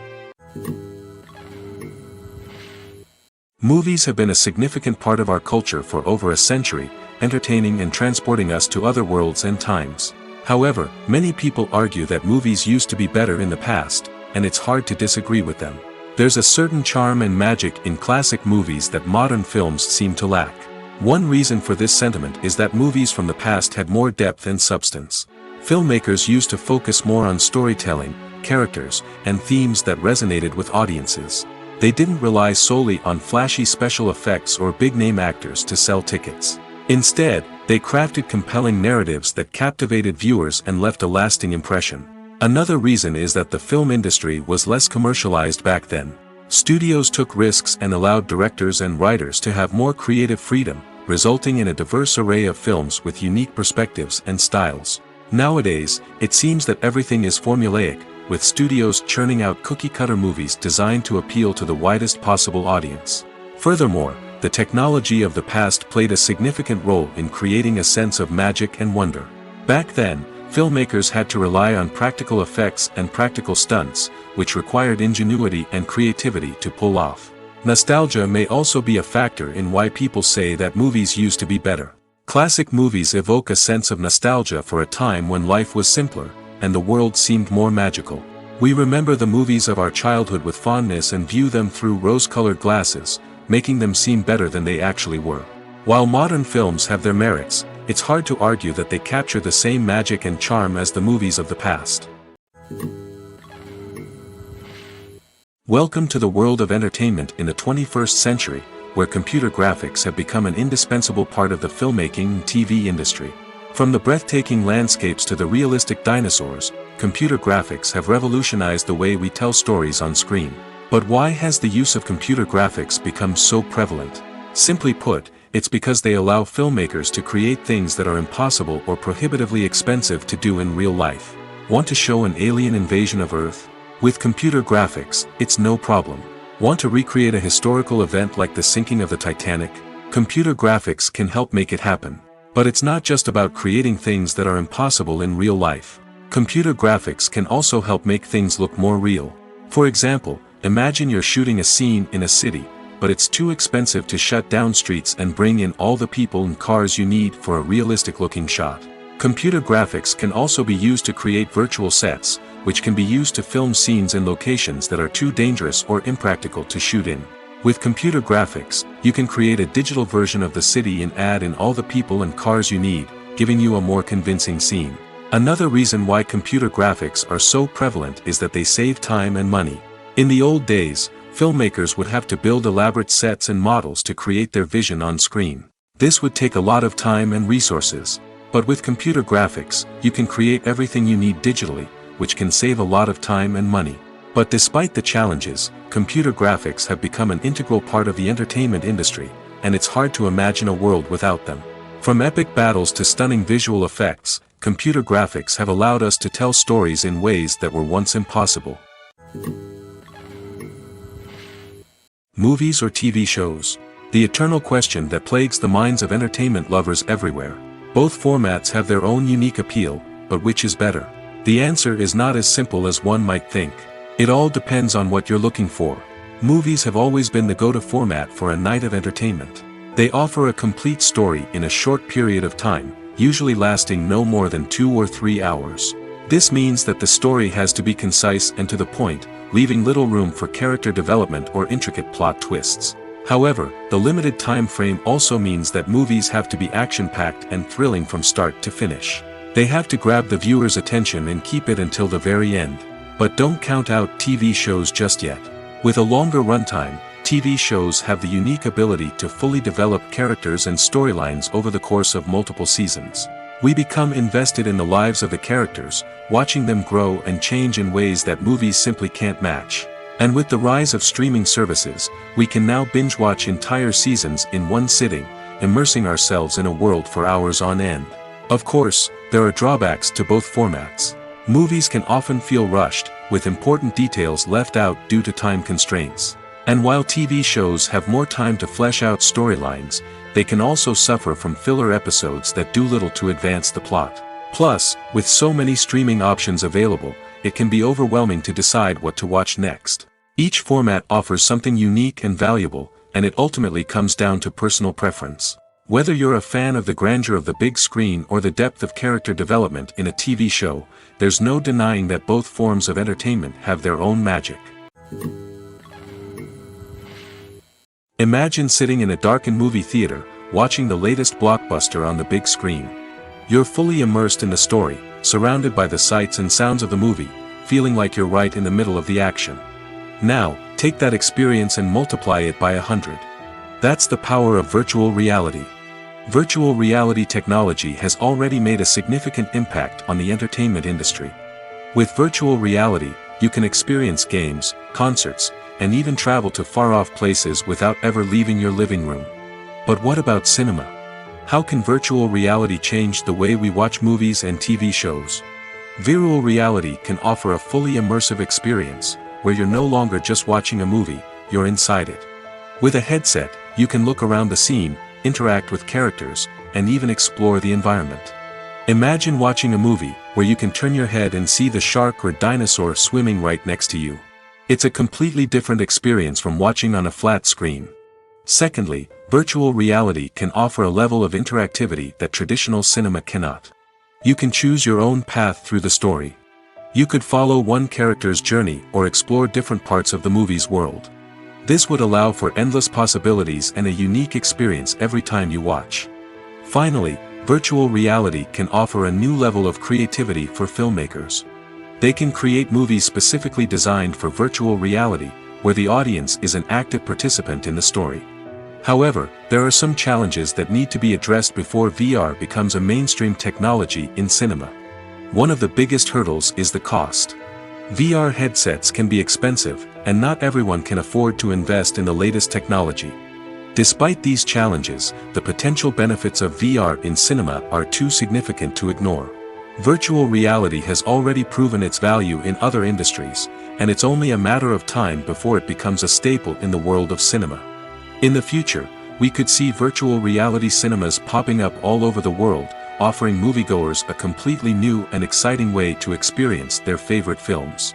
Movies have been a significant part of our culture for over a century, entertaining and transporting us to other worlds and times. However, many people argue that movies used to be better in the past, and it's hard to disagree with them. There's a certain charm and magic in classic movies that modern films seem to lack. One reason for this sentiment is that movies from the past had more depth and substance. Filmmakers used to focus more on storytelling, characters, and themes that resonated with audiences. They didn't rely solely on flashy special effects or big-name actors to sell tickets. Instead, they crafted compelling narratives that captivated viewers and left a lasting impression. Another reason is that the film industry was less commercialized back then. Studios took risks and allowed directors and writers to have more creative freedom, resulting in a diverse array of films with unique perspectives and styles. Nowadays, it seems that everything is formulaic, with studios churning out cookie-cutter movies designed to appeal to the widest possible audience. Furthermore, the technology of the past played a significant role in creating a sense of magic and wonder. Back then, filmmakers had to rely on practical effects and practical stunts, which required ingenuity and creativity to pull off. Nostalgia may also be a factor in why people say that movies used to be better. Classic movies evoke a sense of nostalgia for a time when life was simpler, and the world seemed more magical. We remember the movies of our childhood with fondness and view them through rose-colored glasses, making them seem better than they actually were. While modern films have their merits, it's hard to argue that they capture the same magic and charm as the movies of the past. Welcome to the world of entertainment in the 21st century, where computer graphics have become an indispensable part of the filmmaking and TV industry. From the breathtaking landscapes to the realistic dinosaurs, computer graphics have revolutionized the way we tell stories on screen. But why has the use of computer graphics become so prevalent? Simply put, it's because they allow filmmakers to create things that are impossible or prohibitively expensive to do in real life. Want to show an alien invasion of Earth? With computer graphics, it's no problem. Want to recreate a historical event like the sinking of the Titanic? Computer graphics can help make it happen. But it's not just about creating things that are impossible in real life. Computer graphics can also help make things look more real. For example, imagine you're shooting a scene in a city, but it's too expensive to shut down streets and bring in all the people and cars you need for a realistic-looking shot. Computer graphics can also be used to create virtual sets, which can be used to film scenes in locations that are too dangerous or impractical to shoot in. With computer graphics, you can create a digital version of the city and add in all the people and cars you need, giving you a more convincing scene. Another reason why computer graphics are so prevalent is that they save time and money. In the old days, Filmmakers would have to build elaborate sets and models to create their vision on screen. This would take a lot of time and resources. But with computer graphics, you can create everything you need digitally, which can save a lot of time and money. But despite the challenges, computer graphics have become an integral part of the entertainment industry, and it's hard to imagine a world without them. From epic battles to stunning visual effects, computer graphics have allowed us to tell stories in ways that were once impossible. Movies or TV shows? The eternal question that plagues the minds of entertainment lovers everywhere. Both formats have their own unique appeal, but which is better? The answer is not as simple as one might think. It all depends on what you're looking for. Movies have always been the go-to format for a night of entertainment. They offer a complete story in a short period of time, usually lasting no more than 2 or 3 hours. This means that the story has to be concise and to the point, leaving little room for character development or intricate plot twists. However, the limited time frame also means that movies have to be action-packed and thrilling from start to finish. They have to grab the viewer's attention and keep it until the very end. But don't count out TV shows just yet. With a longer runtime, TV shows have the unique ability to fully develop characters and storylines over the course of multiple seasons. We become invested in the lives of the characters, watching them grow and change in ways that movies simply can't match. And with the rise of streaming services, we can now binge-watch entire seasons in one sitting, immersing ourselves in a world for hours on end. Of course, there are drawbacks to both formats. Movies can often feel rushed, with important details left out due to time constraints. And while TV shows have more time to flesh out storylines, they can also suffer from filler episodes that do little to advance the plot. Plus, with so many streaming options available, it can be overwhelming to decide what to watch next. Each format offers something unique and valuable, and it ultimately comes down to personal preference. Whether you're a fan of the grandeur of the big screen or the depth of character development in a TV show, there's no denying that both forms of entertainment have their own magic. Imagine sitting in a darkened movie theater, watching the latest blockbuster on the big screen. You're fully immersed in the story, surrounded by the sights and sounds of the movie, feeling like you're right in the middle of the action. Now, take that experience and multiply it by 100. That's the power of virtual reality. Virtual reality technology has already made a significant impact on the entertainment industry. With virtual reality, you can experience games, concerts, and even travel to far-off places without ever leaving your living room. But what about cinema? How can virtual reality change the way we watch movies and TV shows? Virtual reality can offer a fully immersive experience, where you're no longer just watching a movie, you're inside it. With a headset, you can look around the scene, interact with characters, and even explore the environment. Imagine watching a movie where you can turn your head and see the shark or dinosaur swimming right next to you. It's a completely different experience from watching on a flat screen. Secondly, virtual reality can offer a level of interactivity that traditional cinema cannot. You can choose your own path through the story. You could follow one character's journey or explore different parts of the movie's world. This would allow for endless possibilities and a unique experience every time you watch. Finally, virtual reality can offer a new level of creativity for filmmakers. They can create movies specifically designed for virtual reality, where the audience is an active participant in the story. However, there are some challenges that need to be addressed before VR becomes a mainstream technology in cinema. One of the biggest hurdles is the cost. VR headsets can be expensive, and not everyone can afford to invest in the latest technology. Despite these challenges, the potential benefits of VR in cinema are too significant to ignore. Virtual reality has already proven its value in other industries, and it's only a matter of time before it becomes a staple in the world of cinema. In the future, we could see virtual reality cinemas popping up all over the world, offering moviegoers a completely new and exciting way to experience their favorite films.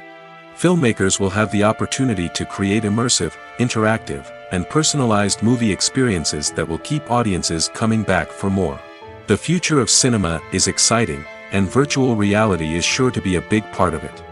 Filmmakers will have the opportunity to create immersive, interactive, and personalized movie experiences that will keep audiences coming back for more. The future of cinema is exciting, and virtual reality is sure to be a big part of it.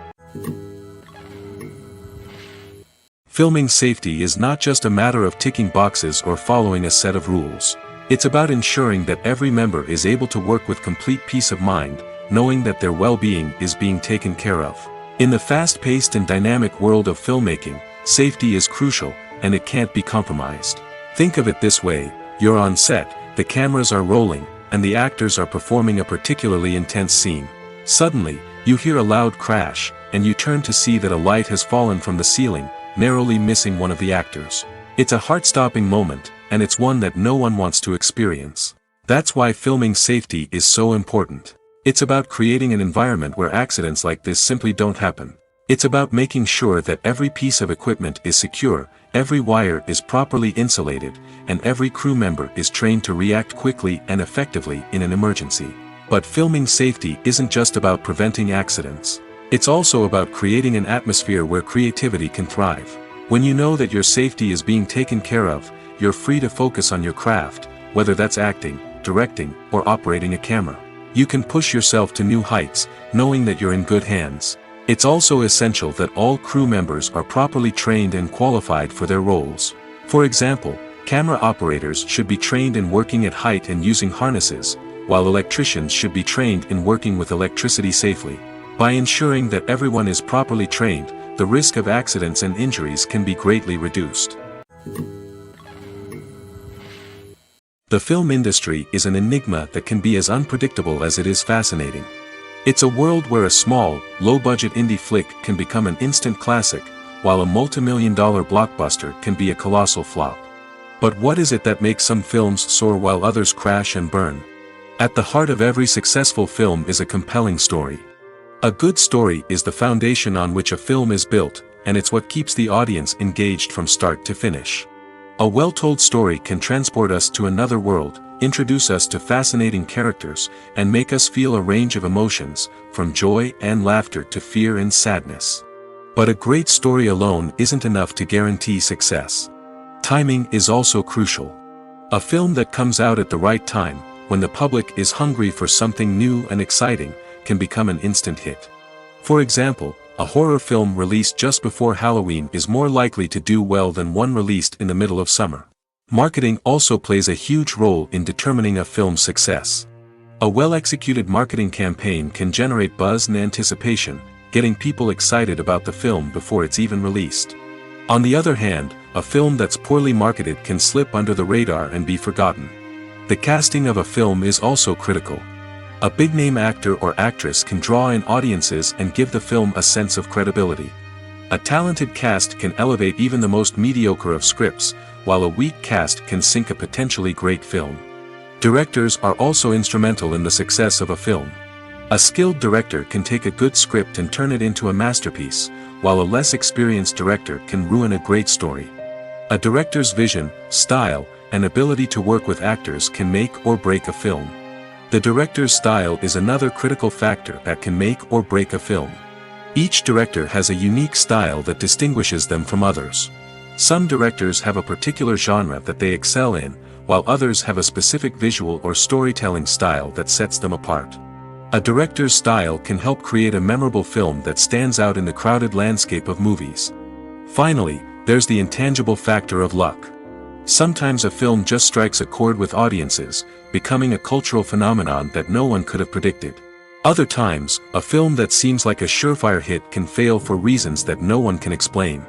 Filming safety is not just a matter of ticking boxes or following a set of rules. It's about ensuring that every member is able to work with complete peace of mind, knowing that their well-being is being taken care of. In the fast-paced and dynamic world of filmmaking, Safety is crucial, and it can't be compromised. Think of it this way, you're on set, the cameras are rolling, and the actors are performing a particularly intense scene. Suddenly, you hear a loud crash, and you turn to see that a light has fallen from the ceiling, narrowly missing one of the actors. It's a heart-stopping moment, and it's one that no one wants to experience. That's why filming safety is so important. It's about creating an environment where accidents like this simply don't happen. It's about making sure that every piece of equipment is secure, every wire is properly insulated, and every crew member is trained to react quickly and effectively in an emergency. But filming safety isn't just about preventing accidents. It's also about creating an atmosphere where creativity can thrive. When you know that your safety is being taken care of, you're free to focus on your craft, whether that's acting, directing, or operating a camera. You can push yourself to new heights, knowing that you're in good hands. It's also essential that all crew members are properly trained and qualified for their roles. For example, camera operators should be trained in working at height and using harnesses, while electricians should be trained in working with electricity safely. By ensuring that everyone is properly trained, the risk of accidents and injuries can be greatly reduced. The film industry is an enigma that can be as unpredictable as it is fascinating. It's a world where a small, low-budget indie flick can become an instant classic, while a multi-million-dollar blockbuster can be a colossal flop. But what is it that makes some films soar while others crash and burn? At the heart of every successful film is a compelling story. A good story is the foundation on which a film is built, and it's what keeps the audience engaged from start to finish. A well-told story can transport us to another world, introduce us to fascinating characters, and make us feel a range of emotions, from joy and laughter to fear and sadness. But a great story alone isn't enough to guarantee success. Timing is also crucial. A film that comes out at the right time, when the public is hungry for something new and exciting, can become an instant hit. For example, a horror film released just before Halloween is more likely to do well than one released in the middle of summer. Marketing also plays a huge role in determining a film's success. A well-executed marketing campaign can generate buzz and anticipation, getting people excited about the film before it's even released. On the other hand, a film that's poorly marketed can slip under the radar and be forgotten. The casting of a film is also critical. A big-name actor or actress can draw in audiences and give the film a sense of credibility. A talented cast can elevate even the most mediocre of scripts, while a weak cast can sink a potentially great film. Directors are also instrumental in the success of a film. A skilled director can take a good script and turn it into a masterpiece, while a less experienced director can ruin a great story. A director's vision, style, and ability to work with actors can make or break a film. The director's style is another critical factor that can make or break a film. Each director has a unique style that distinguishes them from others. Some directors have a particular genre that they excel in, while others have a specific visual or storytelling style that sets them apart. A director's style can help create a memorable film that stands out in the crowded landscape of movies. Finally, there's the intangible factor of luck. Sometimes a film just strikes a chord with audiences, becoming a cultural phenomenon that no one could have predicted. Other times, a film that seems like a surefire hit can fail for reasons that no one can explain.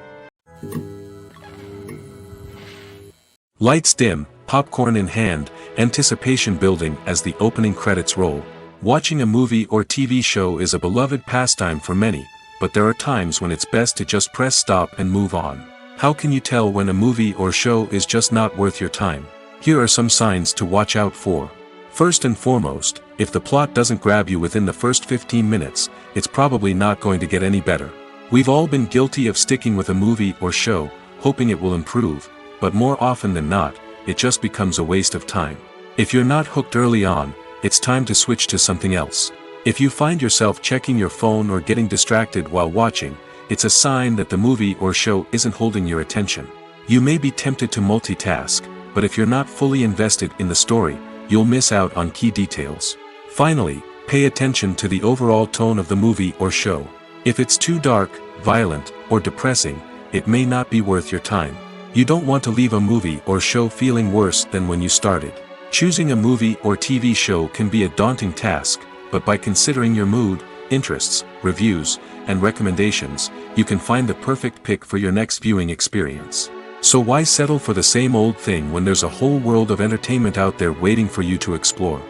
Lights dim, popcorn in hand, anticipation building as the opening credits roll. Watching a movie or TV show is a beloved pastime for many, but there are times when it's best to just press stop and move on. How can you tell when a movie or show is just not worth your time? Here are some signs to watch out for. First and foremost, if the plot doesn't grab you within the first 15 minutes, it's probably not going to get any better. We've all been guilty of sticking with a movie or show, hoping it will improve, but more often than not, it just becomes a waste of time. If you're not hooked early on, it's time to switch to something else. If you find yourself checking your phone or getting distracted while watching, it's a sign that the movie or show isn't holding your attention. You may be tempted to multitask, but if you're not fully invested in the story, you'll miss out on key details. Finally, pay attention to the overall tone of the movie or show. If it's too dark, violent, or depressing, it may not be worth your time. You don't want to leave a movie or show feeling worse than when you started. Choosing a movie or TV show can be a daunting task, but by considering your mood, interests, reviews, and recommendations, you can find the perfect pick for your next viewing experience. So why settle for the same old thing when there's a whole world of entertainment out there waiting for you to explore?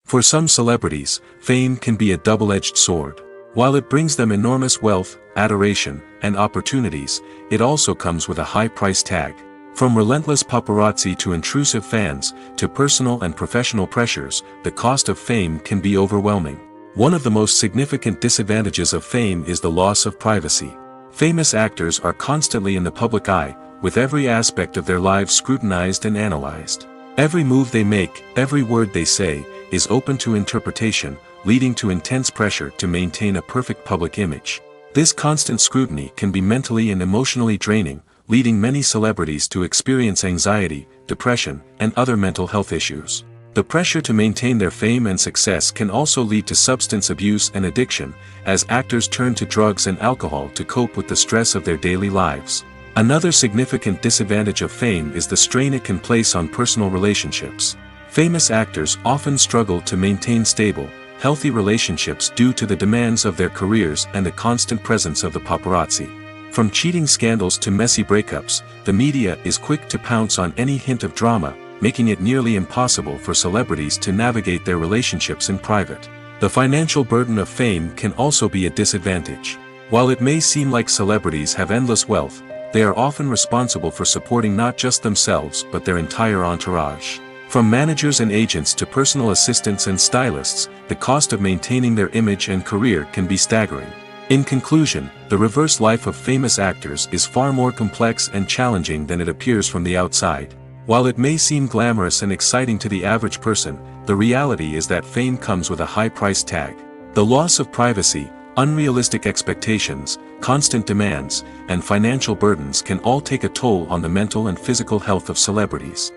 For some celebrities, fame can be a double-edged sword. While it brings them enormous wealth, adoration, and opportunities, it also comes with a high price tag. From relentless paparazzi to intrusive fans, to personal and professional pressures, the cost of fame can be overwhelming. One of the most significant disadvantages of fame is the loss of privacy. Famous actors are constantly in the public eye, with every aspect of their lives scrutinized and analyzed. Every move they make, every word they say, is open to interpretation, leading to intense pressure to maintain a perfect public image. This constant scrutiny can be mentally and emotionally draining, leading many celebrities to experience anxiety, depression, and other mental health issues. The pressure to maintain their fame and success can also lead to substance abuse and addiction, as actors turn to drugs and alcohol to cope with the stress of their daily lives. Another significant disadvantage of fame is the strain it can place on personal relationships. Famous actors often struggle to maintain stable, healthy relationships due to the demands of their careers and the constant presence of the paparazzi. From cheating scandals to messy breakups, the media is quick to pounce on any hint of drama, making it nearly impossible for celebrities to navigate their relationships in private. The financial burden of fame can also be a disadvantage. While it may seem like celebrities have endless wealth, they are often responsible for supporting not just themselves but their entire entourage. From managers and agents to personal assistants and stylists, the cost of maintaining their image and career can be staggering. In conclusion, the reverse life of famous actors is far more complex and challenging than it appears from the outside. While it may seem glamorous and exciting to the average person, the reality is that fame comes with a high price tag. The loss of privacy, unrealistic expectations, constant demands, and financial burdens can all take a toll on the mental and physical health of celebrities.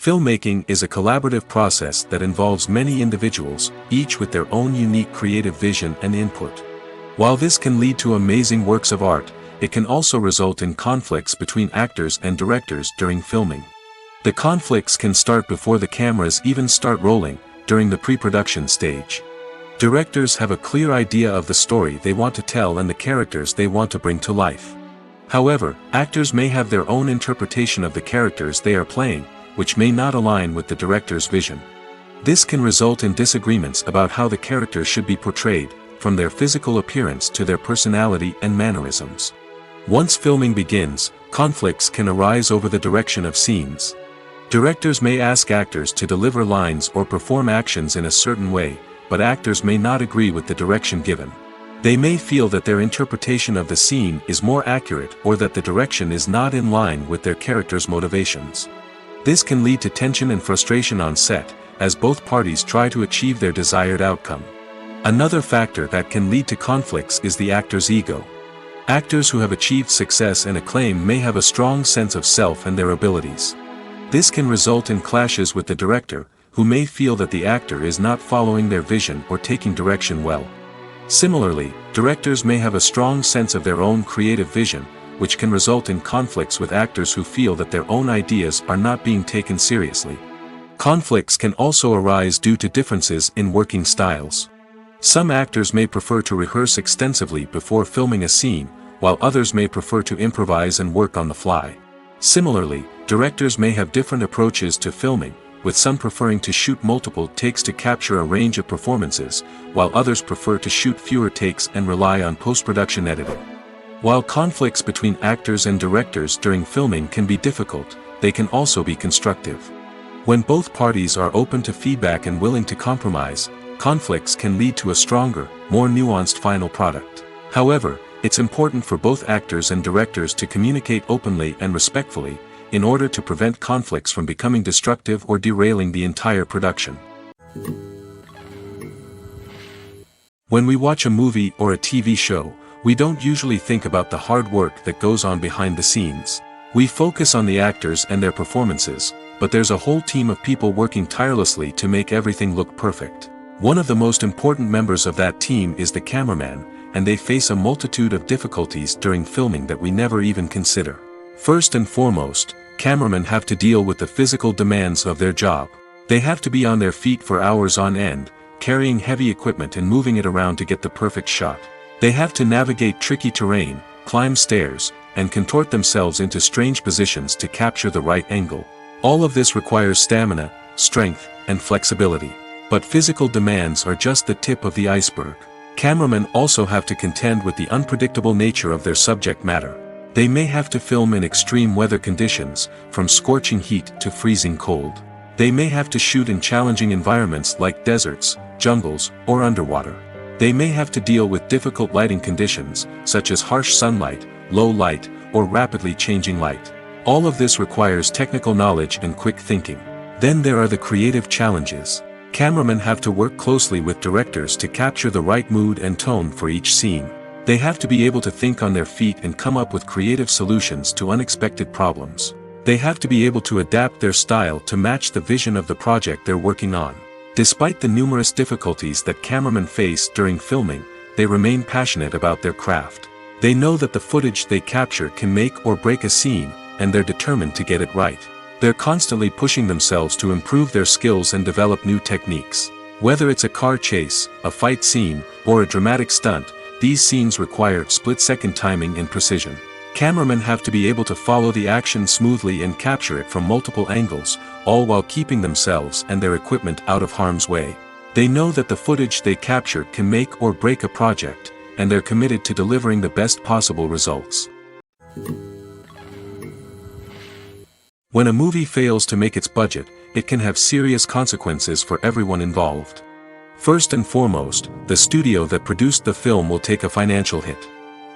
Filmmaking is a collaborative process that involves many individuals, each with their own unique creative vision and input. While this can lead to amazing works of art, it can also result in conflicts between actors and directors during filming. The conflicts can start before the cameras even start rolling, during the pre-production stage. Directors have a clear idea of the story they want to tell and the characters they want to bring to life. However, actors may have their own interpretation of the characters they are playing, which may not align with the director's vision. This can result in disagreements about how the characters should be portrayed, from their physical appearance to their personality and mannerisms. Once filming begins, conflicts can arise over the direction of scenes. Directors may ask actors to deliver lines or perform actions in a certain way, but actors may not agree with the direction given. They may feel that their interpretation of the scene is more accurate or that the direction is not in line with their character's motivations. This can lead to tension and frustration on set, as both parties try to achieve their desired outcome. Another factor that can lead to conflicts is the actor's ego. Actors who have achieved success and acclaim may have a strong sense of self and their abilities. This can result in clashes with the director, who may feel that the actor is not following their vision or taking direction well. Similarly, directors may have a strong sense of their own creative vision, which can result in conflicts with actors who feel that their own ideas are not being taken seriously. Conflicts can also arise due to differences in working styles. Some actors may prefer to rehearse extensively before filming a scene, while others may prefer to improvise and work on the fly. Similarly, directors may have different approaches to filming, with some preferring to shoot multiple takes to capture a range of performances, while others prefer to shoot fewer takes and rely on post-production editing. While conflicts between actors and directors during filming can be difficult, they can also be constructive. When both parties are open to feedback and willing to compromise, conflicts can lead to a stronger, more nuanced final product. However, it's important for both actors and directors to communicate openly and respectfully, in order to prevent conflicts from becoming destructive or derailing the entire production. When we watch a movie or a TV show, we don't usually think about the hard work that goes on behind the scenes. We focus on the actors and their performances, but there's a whole team of people working tirelessly to make everything look perfect. One of the most important members of that team is the cameraman, and they face a multitude of difficulties during filming that we never even consider. First and foremost, cameramen have to deal with the physical demands of their job. They have to be on their feet for hours on end, carrying heavy equipment and moving it around to get the perfect shot. They have to navigate tricky terrain, climb stairs, and contort themselves into strange positions to capture the right angle. All of this requires stamina, strength, and flexibility. But physical demands are just the tip of the iceberg. Cameramen also have to contend with the unpredictable nature of their subject matter. They may have to film in extreme weather conditions, from scorching heat to freezing cold. They may have to shoot in challenging environments like deserts, jungles, or underwater. They may have to deal with difficult lighting conditions, such as harsh sunlight, low light, or rapidly changing light. All of this requires technical knowledge and quick thinking. Then there are the creative challenges. Cameramen have to work closely with directors to capture the right mood and tone for each scene. They have to be able to think on their feet and come up with creative solutions to unexpected problems. They have to be able to adapt their style to match the vision of the project they're working on. Despite the numerous difficulties that cameramen face during filming, they remain passionate about their craft. They know that the footage they capture can make or break a scene, and they're determined to get it right. They're constantly pushing themselves to improve their skills and develop new techniques. Whether it's a car chase, a fight scene, or a dramatic stunt, these scenes require split-second timing and precision. Cameramen have to be able to follow the action smoothly and capture it from multiple angles, all while keeping themselves and their equipment out of harm's way. They know that the footage they capture can make or break a project, and they're committed to delivering the best possible results. When a movie fails to make its budget, it can have serious consequences for everyone involved. First and foremost, the studio that produced the film will take a financial hit.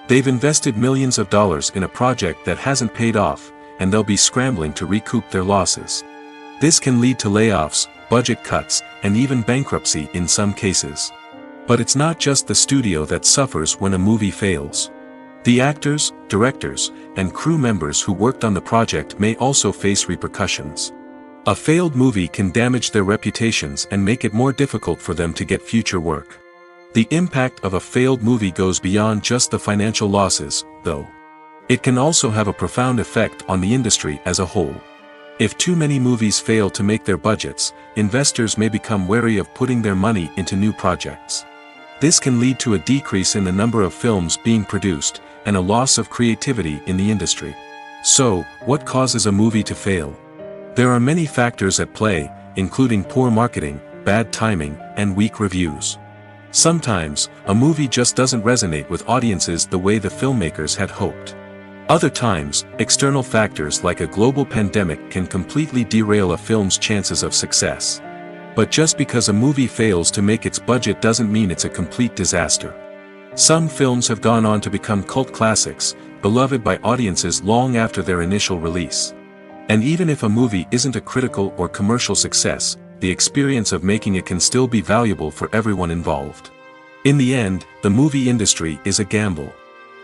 They've invested millions of dollars in a project that hasn't paid off, and they'll be scrambling to recoup their losses. This can lead to layoffs, budget cuts, and even bankruptcy in some cases. But it's not just the studio that suffers when a movie fails. The actors, directors, and crew members who worked on the project may also face repercussions. A failed movie can damage their reputations and make it more difficult for them to get future work. The impact of a failed movie goes beyond just the financial losses, though. It can also have a profound effect on the industry as a whole. If too many movies fail to make their budgets, investors may become wary of putting their money into new projects. This can lead to a decrease in the number of films being produced, and a loss of creativity in the industry. So, what causes a movie to fail? There are many factors at play, including poor marketing, bad timing, and weak reviews. Sometimes, a movie just doesn't resonate with audiences the way the filmmakers had hoped. Other times, external factors like a global pandemic can completely derail a film's chances of success. But just because a movie fails to make its budget doesn't mean it's a complete disaster. Some films have gone on to become cult classics, beloved by audiences long after their initial release. And even if a movie isn't a critical or commercial success, the experience of making it can still be valuable for everyone involved. In the end, the movie industry is a gamble.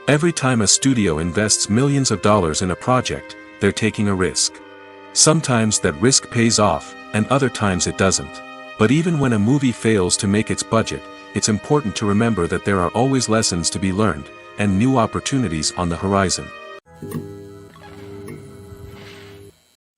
Every time a studio invests millions of dollars in a project, they're taking a risk. Sometimes that risk pays off, and other times it doesn't. But even when a movie fails to make its budget, it's important to remember that there are always lessons to be learned, and new opportunities on the horizon.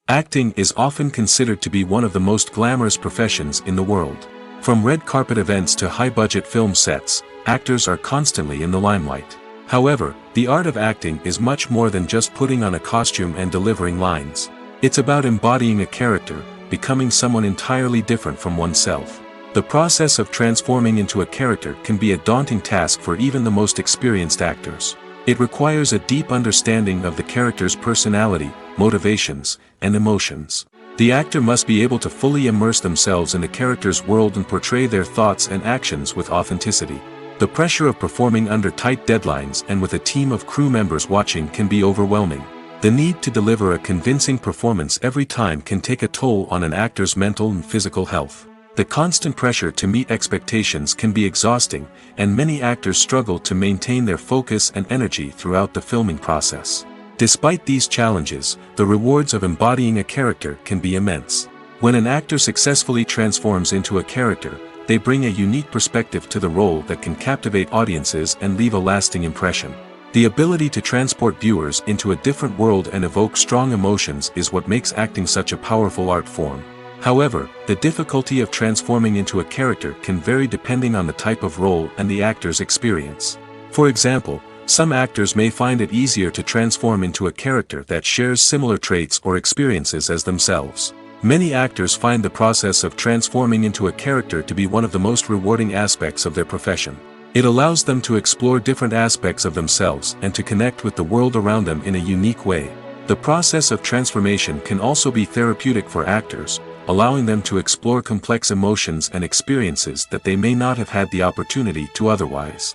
Acting is often considered to be one of the most glamorous professions in the world. From red carpet events to high-budget film sets, actors are constantly in the limelight. However, the art of acting is much more than just putting on a costume and delivering lines. It's about embodying a character, becoming someone entirely different from oneself. The process of transforming into a character can be a daunting task for even the most experienced actors. It requires a deep understanding of the character's personality, motivations, and emotions. The actor must be able to fully immerse themselves in the character's world and portray their thoughts and actions with authenticity. The pressure of performing under tight deadlines and with a team of crew members watching can be overwhelming. The need to deliver a convincing performance every time can take a toll on an actor's mental and physical health. The constant pressure to meet expectations can be exhausting, and many actors struggle to maintain their focus and energy throughout the filming process. Despite these challenges, the rewards of embodying a character can be immense. When an actor successfully transforms into a character, they bring a unique perspective to the role that can captivate audiences and leave a lasting impression. The ability to transport viewers into a different world and evoke strong emotions is what makes acting such a powerful art form. However, the difficulty of transforming into a character can vary depending on the type of role and the actor's experience. For example, some actors may find it easier to transform into a character that shares similar traits or experiences as themselves. Many actors find the process of transforming into a character to be one of the most rewarding aspects of their profession. It allows them to explore different aspects of themselves and to connect with the world around them in a unique way. The process of transformation can also be therapeutic for actors, allowing them to explore complex emotions and experiences that they may not have had the opportunity to otherwise.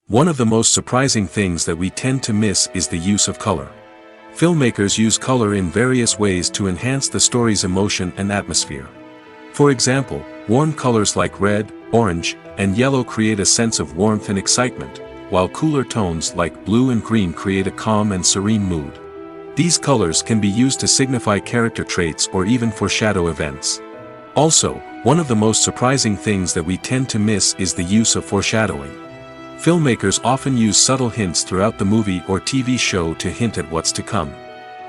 One of the most surprising things that we tend to miss is the use of color. Filmmakers use color in various ways to enhance the story's emotion and atmosphere. For example, warm colors like red, orange, and yellow create a sense of warmth and excitement, while cooler tones like blue and green create a calm and serene mood. These colors can be used to signify character traits or even foreshadow events. Also, one of the most surprising things that we tend to miss is the use of foreshadowing. Filmmakers often use subtle hints throughout the movie or TV show to hint at what's to come.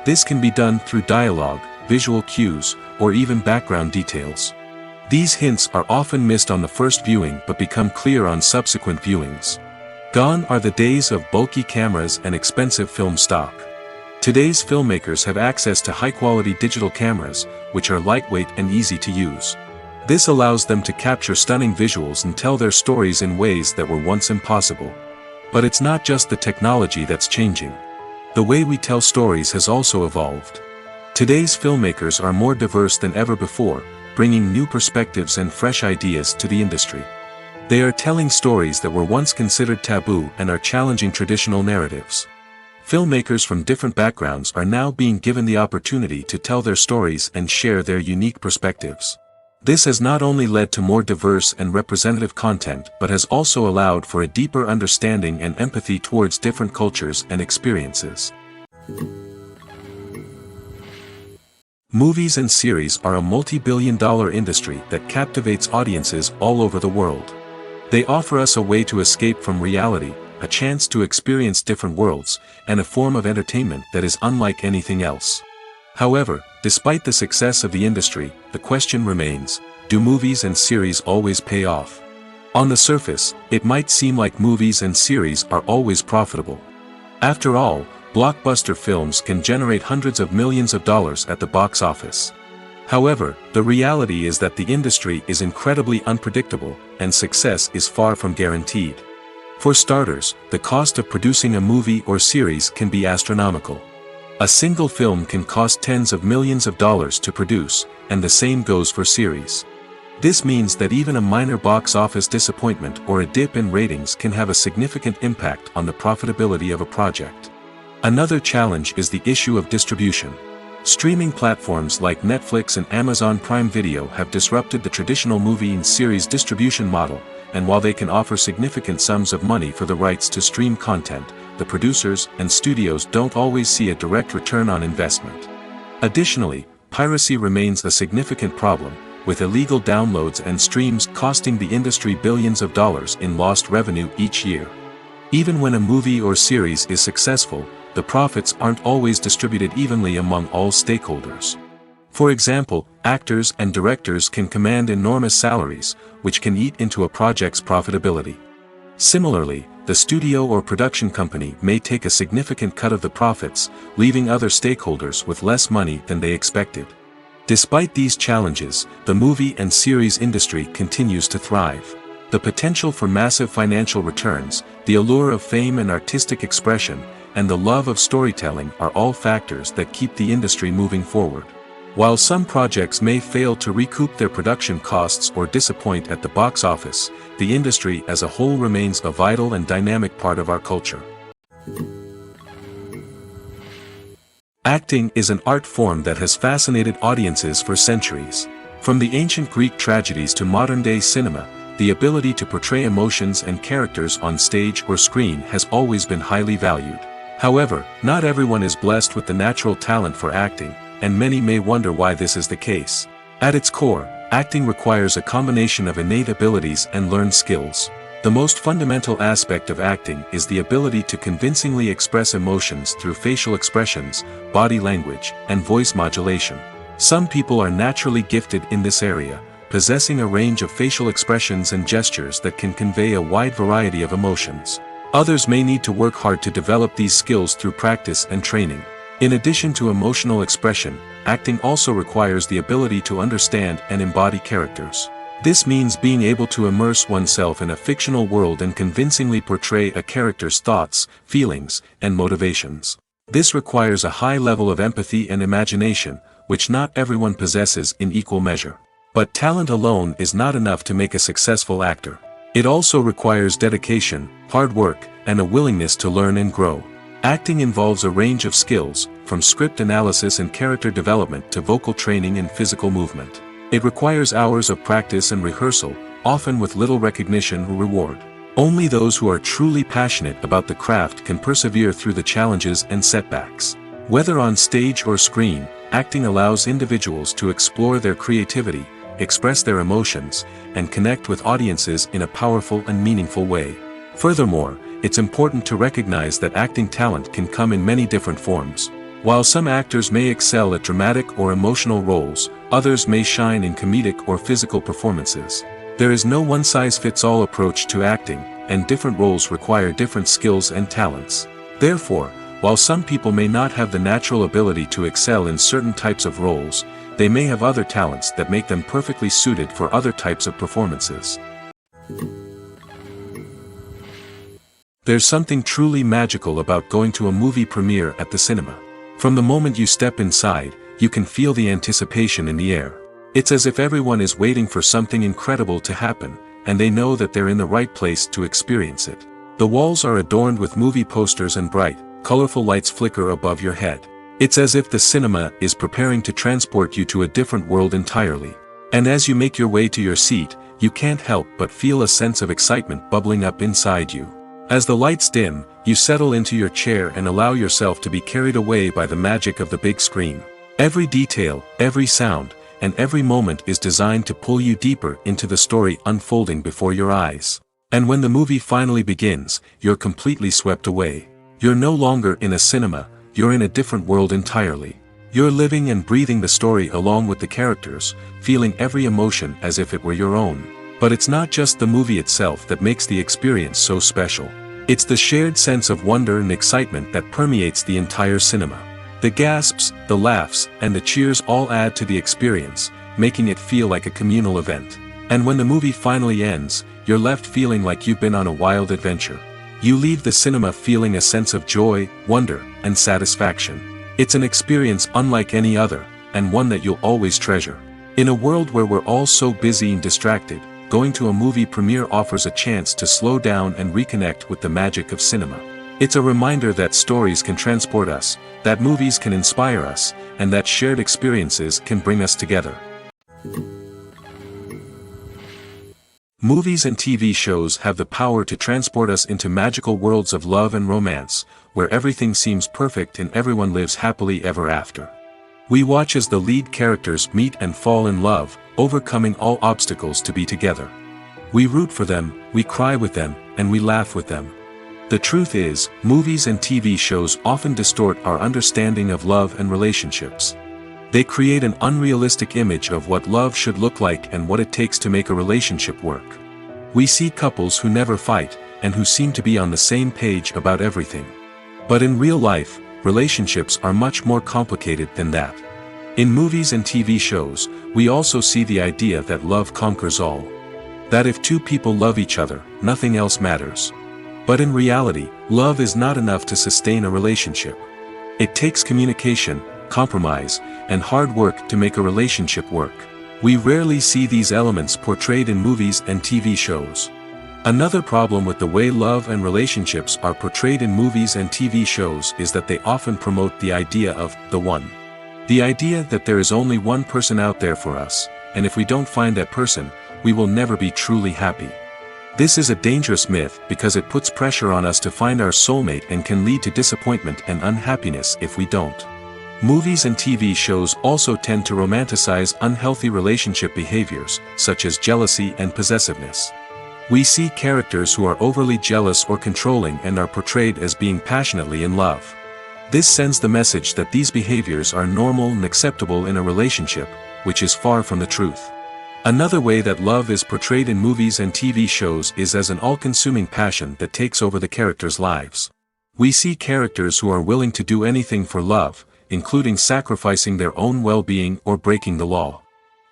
This can be done through dialogue, visual cues, or even background details. These hints are often missed on the first viewing but become clear on subsequent viewings. Gone are the days of bulky cameras and expensive film stock. Today's filmmakers have access to high-quality digital cameras, which are lightweight and easy to use. This allows them to capture stunning visuals and tell their stories in ways that were once impossible. But it's not just the technology that's changing. The way we tell stories has also evolved. Today's filmmakers are more diverse than ever before, bringing new perspectives and fresh ideas to the industry. They are telling stories that were once considered taboo and are challenging traditional narratives. Filmmakers from different backgrounds are now being given the opportunity to tell their stories and share their unique perspectives. This has not only led to more diverse and representative content but has also allowed for a deeper understanding and empathy towards different cultures and experiences. Movies and series are a multi-billion-dollar industry that captivates audiences all over the world. They offer us a way to escape from reality, a chance to experience different worlds, and a form of entertainment that is unlike anything else. However, despite the success of the industry, the question remains, do movies and series always pay off? On the surface, it might seem like movies and series are always profitable. After all, blockbuster films can generate hundreds of millions of dollars at the box office. However, the reality is that the industry is incredibly unpredictable, and success is far from guaranteed. For starters, the cost of producing a movie or series can be astronomical. A single film can cost tens of millions of dollars to produce, and the same goes for series. This means that even a minor box office disappointment or a dip in ratings can have a significant impact on the profitability of a project. Another challenge is the issue of distribution. Streaming platforms like Netflix and Amazon Prime Video have disrupted the traditional movie and series distribution model, and while they can offer significant sums of money for the rights to stream content, the producers and studios don't always see a direct return on investment. Additionally, piracy remains a significant problem, with illegal downloads and streams costing the industry billions of dollars in lost revenue each year. Even when a movie or series is successful, the profits aren't always distributed evenly among all stakeholders. For example, actors and directors can command enormous salaries, which can eat into a project's profitability. Similarly, the studio or production company may take a significant cut of the profits, leaving other stakeholders with less money than they expected. Despite these challenges, the movie and series industry continues to thrive. The potential for massive financial returns, the allure of fame and artistic expression, and the love of storytelling are all factors that keep the industry moving forward. While some projects may fail to recoup their production costs or disappoint at the box office, the industry as a whole remains a vital and dynamic part of our culture. Acting is an art form that has fascinated audiences for centuries. From the ancient Greek tragedies to modern-day cinema, the ability to portray emotions and characters on stage or screen has always been highly valued. However, not everyone is blessed with the natural talent for acting, and many may wonder why this is the case. At its core, acting requires a combination of innate abilities and learned skills. The most fundamental aspect of acting is the ability to convincingly express emotions through facial expressions, body language, and voice modulation. Some people are naturally gifted in this area, possessing a range of facial expressions and gestures that can convey a wide variety of emotions. Others may need to work hard to develop these skills through practice and training. In addition to emotional expression, acting also requires the ability to understand and embody characters. This means being able to immerse oneself in a fictional world and convincingly portray a character's thoughts, feelings, and motivations. This requires a high level of empathy and imagination, which not everyone possesses in equal measure. But talent alone is not enough to make a successful actor. It also requires dedication, hard work, and a willingness to learn and grow. Acting involves a range of skills, from script analysis and character development to vocal training and physical movement. It requires hours of practice and rehearsal, often with little recognition or reward. Only those who are truly passionate about the craft can persevere through the challenges and setbacks. Whether on stage or screen, acting allows individuals to explore their creativity, express their emotions, and connect with audiences in a powerful and meaningful way. Furthermore, it's important to recognize that acting talent can come in many different forms. While some actors may excel at dramatic or emotional roles, others may shine in comedic or physical performances. There is no one-size-fits-all approach to acting, and different roles require different skills and talents. Therefore, while some people may not have the natural ability to excel in certain types of roles, they may have other talents that make them perfectly suited for other types of performances. There's something truly magical about going to a movie premiere at the cinema. From the moment you step inside, you can feel the anticipation in the air. It's as if everyone is waiting for something incredible to happen, and they know that they're in the right place to experience it. The walls are adorned with movie posters and bright, colorful lights flicker above your head. It's as if the cinema is preparing to transport you to a different world entirely. And as you make your way to your seat, you can't help but feel a sense of excitement bubbling up inside you. As the lights dim, you settle into your chair and allow yourself to be carried away by the magic of the big screen. Every detail, every sound, and every moment is designed to pull you deeper into the story unfolding before your eyes. And when the movie finally begins, you're completely swept away. You're no longer in a cinema, you're in a different world entirely. You're living and breathing the story along with the characters, feeling every emotion as if it were your own. But it's not just the movie itself that makes the experience so special. It's the shared sense of wonder and excitement that permeates the entire cinema. The gasps, the laughs, and the cheers all add to the experience, making it feel like a communal event. And when the movie finally ends, you're left feeling like you've been on a wild adventure. You leave the cinema feeling a sense of joy, wonder, and satisfaction. It's an experience unlike any other, and one that you'll always treasure. In a world where we're all so busy and distracted, going to a movie premiere offers a chance to slow down and reconnect with the magic of cinema. It's a reminder that stories can transport us, that movies can inspire us, and that shared experiences can bring us together. Movies and TV shows have the power to transport us into magical worlds of love and romance, where everything seems perfect and everyone lives happily ever after. We watch as the lead characters meet and fall in love, overcoming all obstacles to be together. We root for them, we cry with them, and we laugh with them. The truth is, movies and TV shows often distort our understanding of love and relationships. They create an unrealistic image of what love should look like and what it takes to make a relationship work. We see couples who never fight, and who seem to be on the same page about everything. But in real life, relationships are much more complicated than that. In movies and TV shows, we also see the idea that love conquers all. That if two people love each other, nothing else matters. But in reality, love is not enough to sustain a relationship. It takes communication, compromise, and hard work to make a relationship work. We rarely see these elements portrayed in movies and TV shows. Another problem with the way love and relationships are portrayed in movies and TV shows is that they often promote the idea of the one. The idea that there is only one person out there for us, and if we don't find that person, we will never be truly happy. This is a dangerous myth because it puts pressure on us to find our soulmate and can lead to disappointment and unhappiness if we don't. Movies and TV shows also tend to romanticize unhealthy relationship behaviors, such as jealousy and possessiveness. We see characters who are overly jealous or controlling and are portrayed as being passionately in love. This sends the message that these behaviors are normal and acceptable in a relationship, which is far from the truth. Another way that love is portrayed in movies and TV shows is as an all-consuming passion that takes over the characters' lives. We see characters who are willing to do anything for love, including sacrificing their own well-being or breaking the law.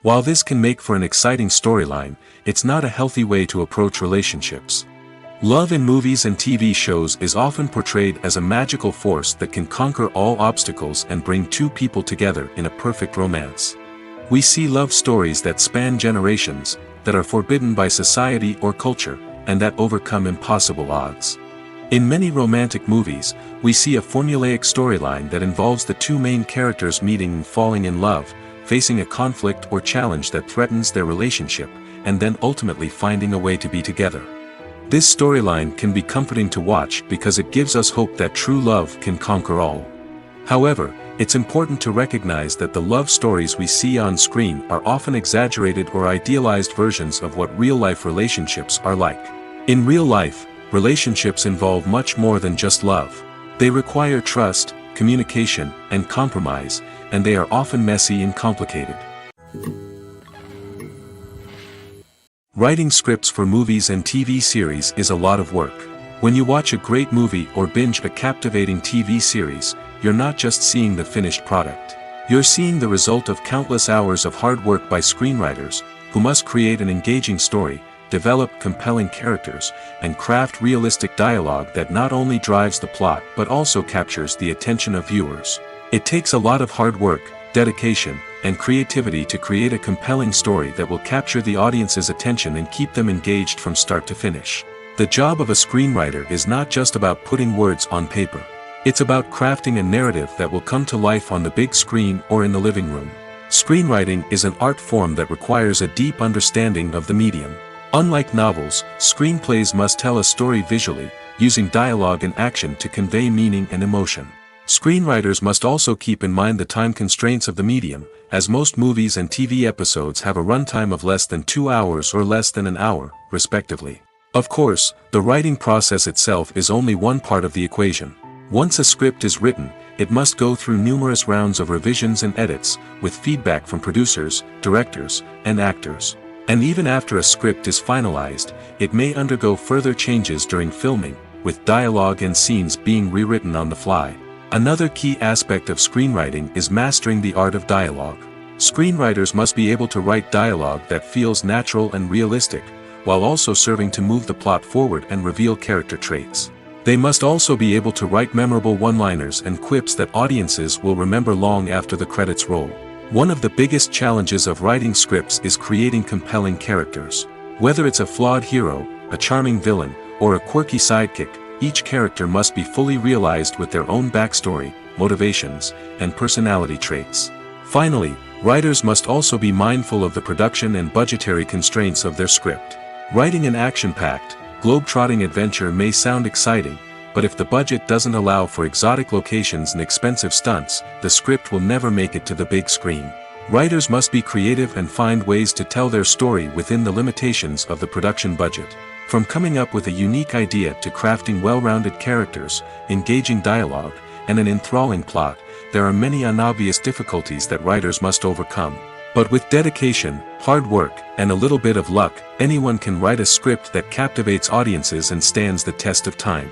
While this can make for an exciting storyline, it's not a healthy way to approach relationships. Love in movies and TV shows is often portrayed as a magical force that can conquer all obstacles and bring two people together in a perfect romance. We see love stories that span generations, that are forbidden by society or culture, and that overcome impossible odds. In many romantic movies, we see a formulaic storyline that involves the two main characters meeting and falling in love, facing a conflict or challenge that threatens their relationship, and then ultimately finding a way to be together. This storyline can be comforting to watch because it gives us hope that true love can conquer all. However, it's important to recognize that the love stories we see on screen are often exaggerated or idealized versions of what real-life relationships are like. In real life, relationships involve much more than just love. They require trust, communication, and compromise, and they are often messy and complicated. Writing scripts for movies and TV series is a lot of work. When you watch a great movie or binge a captivating TV series, you're not just seeing the finished product. You're seeing the result of countless hours of hard work by screenwriters, who must create an engaging story, develop compelling characters, and craft realistic dialogue that not only drives the plot but also captures the attention of viewers. It takes a lot of hard work, dedication, and creativity to create a compelling story that will capture the audience's attention and keep them engaged from start to finish. The job of a screenwriter is not just about putting words on paper. It's about crafting a narrative that will come to life on the big screen or in the living room. Screenwriting is an art form that requires a deep understanding of the medium. Unlike novels, screenplays must tell a story visually, using dialogue and action to convey meaning and emotion. Screenwriters must also keep in mind the time constraints of the medium, as most movies and TV episodes have a runtime of less than 2 hours or less than an hour, respectively. Of course, the writing process itself is only one part of the equation. Once a script is written, it must go through numerous rounds of revisions and edits, with feedback from producers, directors, and actors. And even after a script is finalized, it may undergo further changes during filming, with dialogue and scenes being rewritten on the fly. Another key aspect of screenwriting is mastering the art of dialogue. Screenwriters must be able to write dialogue that feels natural and realistic, while also serving to move the plot forward and reveal character traits. They must also be able to write memorable one-liners and quips that audiences will remember long after the credits roll. One of the biggest challenges of writing scripts is creating compelling characters. Whether it's a flawed hero, a charming villain, or a quirky sidekick, each character must be fully realized with their own backstory, motivations, and personality traits. Finally, writers must also be mindful of the production and budgetary constraints of their script. Writing an action-packed, globe-trotting adventure may sound exciting, but if the budget doesn't allow for exotic locations and expensive stunts, the script will never make it to the big screen. Writers must be creative and find ways to tell their story within the limitations of the production budget. From coming up with a unique idea to crafting well-rounded characters, engaging dialogue, and an enthralling plot, there are many unobvious difficulties that writers must overcome. But with dedication, hard work, and a little bit of luck, anyone can write a script that captivates audiences and stands the test of time.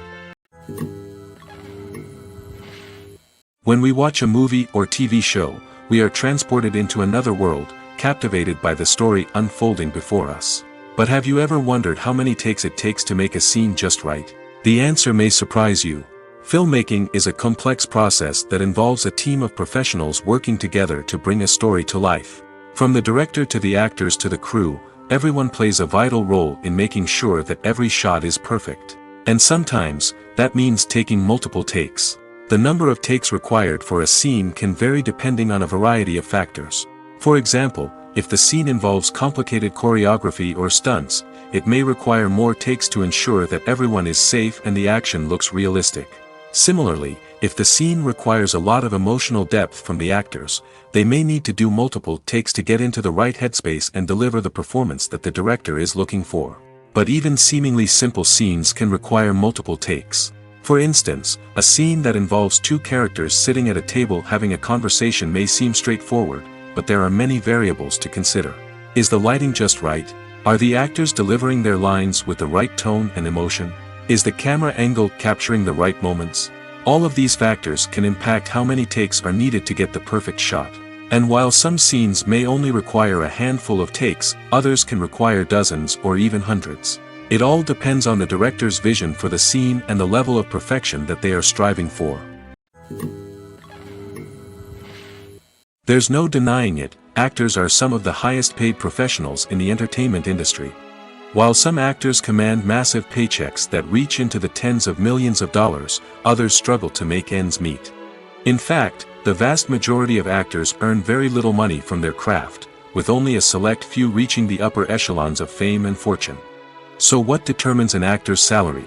When we watch a movie or TV show, we are transported into another world, captivated by the story unfolding before us. But have you ever wondered how many takes it takes to make a scene just right? The answer may surprise you. Filmmaking is a complex process that involves a team of professionals working together to bring a story to life. From the director to the actors to the crew, everyone plays a vital role in making sure that every shot is perfect. And sometimes, that means taking multiple takes. The number of takes required for a scene can vary depending on a variety of factors. For example, if the scene involves complicated choreography or stunts, it may require more takes to ensure that everyone is safe and the action looks realistic. Similarly, if the scene requires a lot of emotional depth from the actors, they may need to do multiple takes to get into the right headspace and deliver the performance that the director is looking for. But even seemingly simple scenes can require multiple takes. For instance, a scene that involves two characters sitting at a table having a conversation may seem straightforward, but there are many variables to consider. Is the lighting just right? Are the actors delivering their lines with the right tone and emotion? Is the camera angle capturing the right moments? All of these factors can impact how many takes are needed to get the perfect shot. And while some scenes may only require a handful of takes, others can require dozens or even hundreds. It all depends on the director's vision for the scene and the level of perfection that they are striving for. There's no denying it, actors are some of the highest paid professionals in the entertainment industry. While some actors command massive paychecks that reach into the tens of millions of dollars, others struggle to make ends meet. In fact, the vast majority of actors earn very little money from their craft, with only a select few reaching the upper echelons of fame and fortune. So what determines an actor's salary?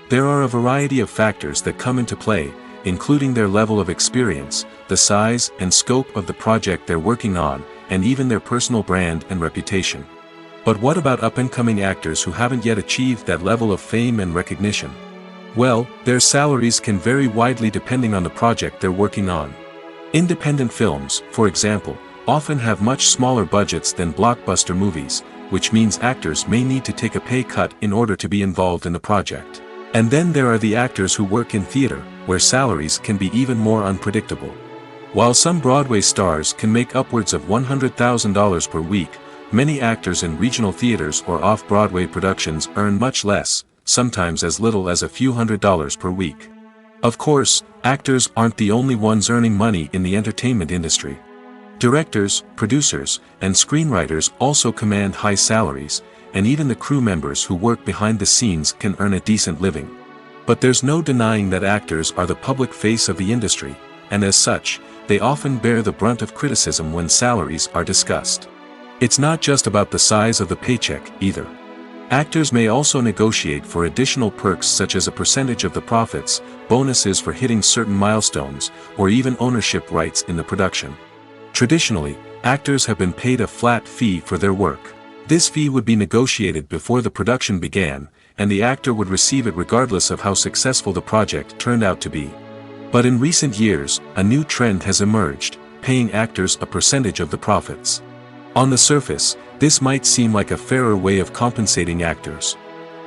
There are a variety of factors that come into play, including their level of experience, the size and scope of the project they're working on, and even their personal brand and reputation. But what about up-and-coming actors who haven't yet achieved that level of fame and recognition? Well, their salaries can vary widely depending on the project they're working on. Independent films, for example, often have much smaller budgets than blockbuster movies, which means actors may need to take a pay cut in order to be involved in the project. And then there are the actors who work in theater, where salaries can be even more unpredictable. While some Broadway stars can make upwards of $100,000 per week, many actors in regional theaters or off-Broadway productions earn much less, sometimes as little as a few $100s per week. Of course, actors aren't the only ones earning money in the entertainment industry. Directors, producers, and screenwriters also command high salaries, and even the crew members who work behind the scenes can earn a decent living. But there's no denying that actors are the public face of the industry, and as such, they often bear the brunt of criticism when salaries are discussed. It's not just about the size of the paycheck, either. Actors may also negotiate for additional perks such as a percentage of the profits, bonuses for hitting certain milestones, or even ownership rights in the production. Traditionally, actors have been paid a flat fee for their work. This fee would be negotiated before the production began, and the actor would receive it regardless of how successful the project turned out to be. But in recent years, a new trend has emerged, paying actors a percentage of the profits. On the surface, this might seem like a fairer way of compensating actors.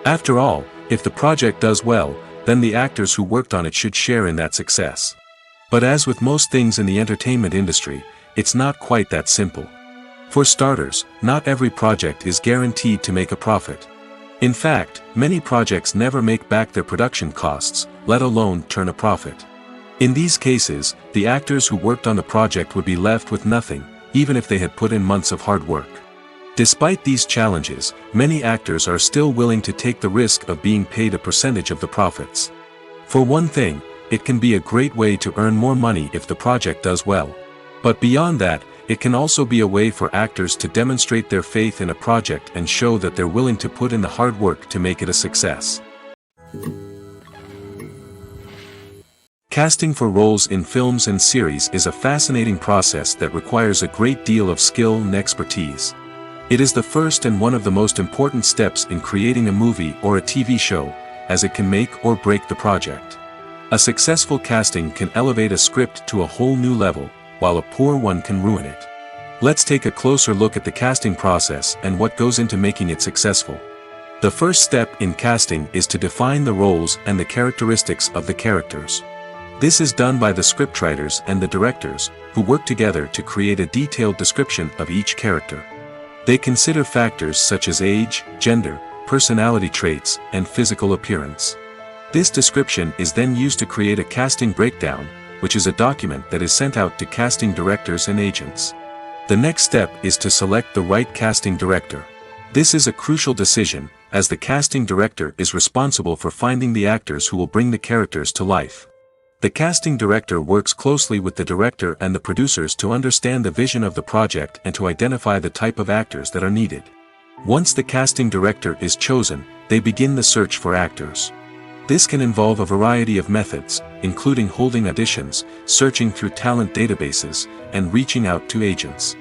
After all, if the project does well, then the actors who worked on it should share in that success. But as with most things in the entertainment industry, it's not quite that simple. For starters, not every project is guaranteed to make a profit. In fact, many projects never make back their production costs, let alone turn a profit. In these cases, the actors who worked on the project would be left with nothing, even if they had put in months of hard work. Despite these challenges, many actors are still willing to take the risk of being paid a percentage of the profits. For one thing, it can be a great way to earn more money if the project does well. But beyond that, it can also be a way for actors to demonstrate their faith in a project and show that they're willing to put in the hard work to make it a success. Casting for roles in films and series is a fascinating process that requires a great deal of skill and expertise. It is the first and one of the most important steps in creating a movie or a TV show, as it can make or break the project. A successful casting can elevate a script to a whole new level, while a poor one can ruin it. Let's take a closer look at the casting process and what goes into making it successful. The first step in casting is to define the roles and the characteristics of the characters. This is done by the scriptwriters and the directors, who work together to create a detailed description of each character. They consider factors such as age, gender, personality traits, and physical appearance. This description is then used to create a casting breakdown, which is a document that is sent out to casting directors and agents. The next step is to select the right casting director. This is a crucial decision, as the casting director is responsible for finding the actors who will bring the characters to life. The casting director works closely with the director and the producers to understand the vision of the project and to identify the type of actors that are needed. Once the casting director is chosen, they begin the search for actors. This can involve a variety of methods, including holding auditions, searching through talent databases, and reaching out to agents.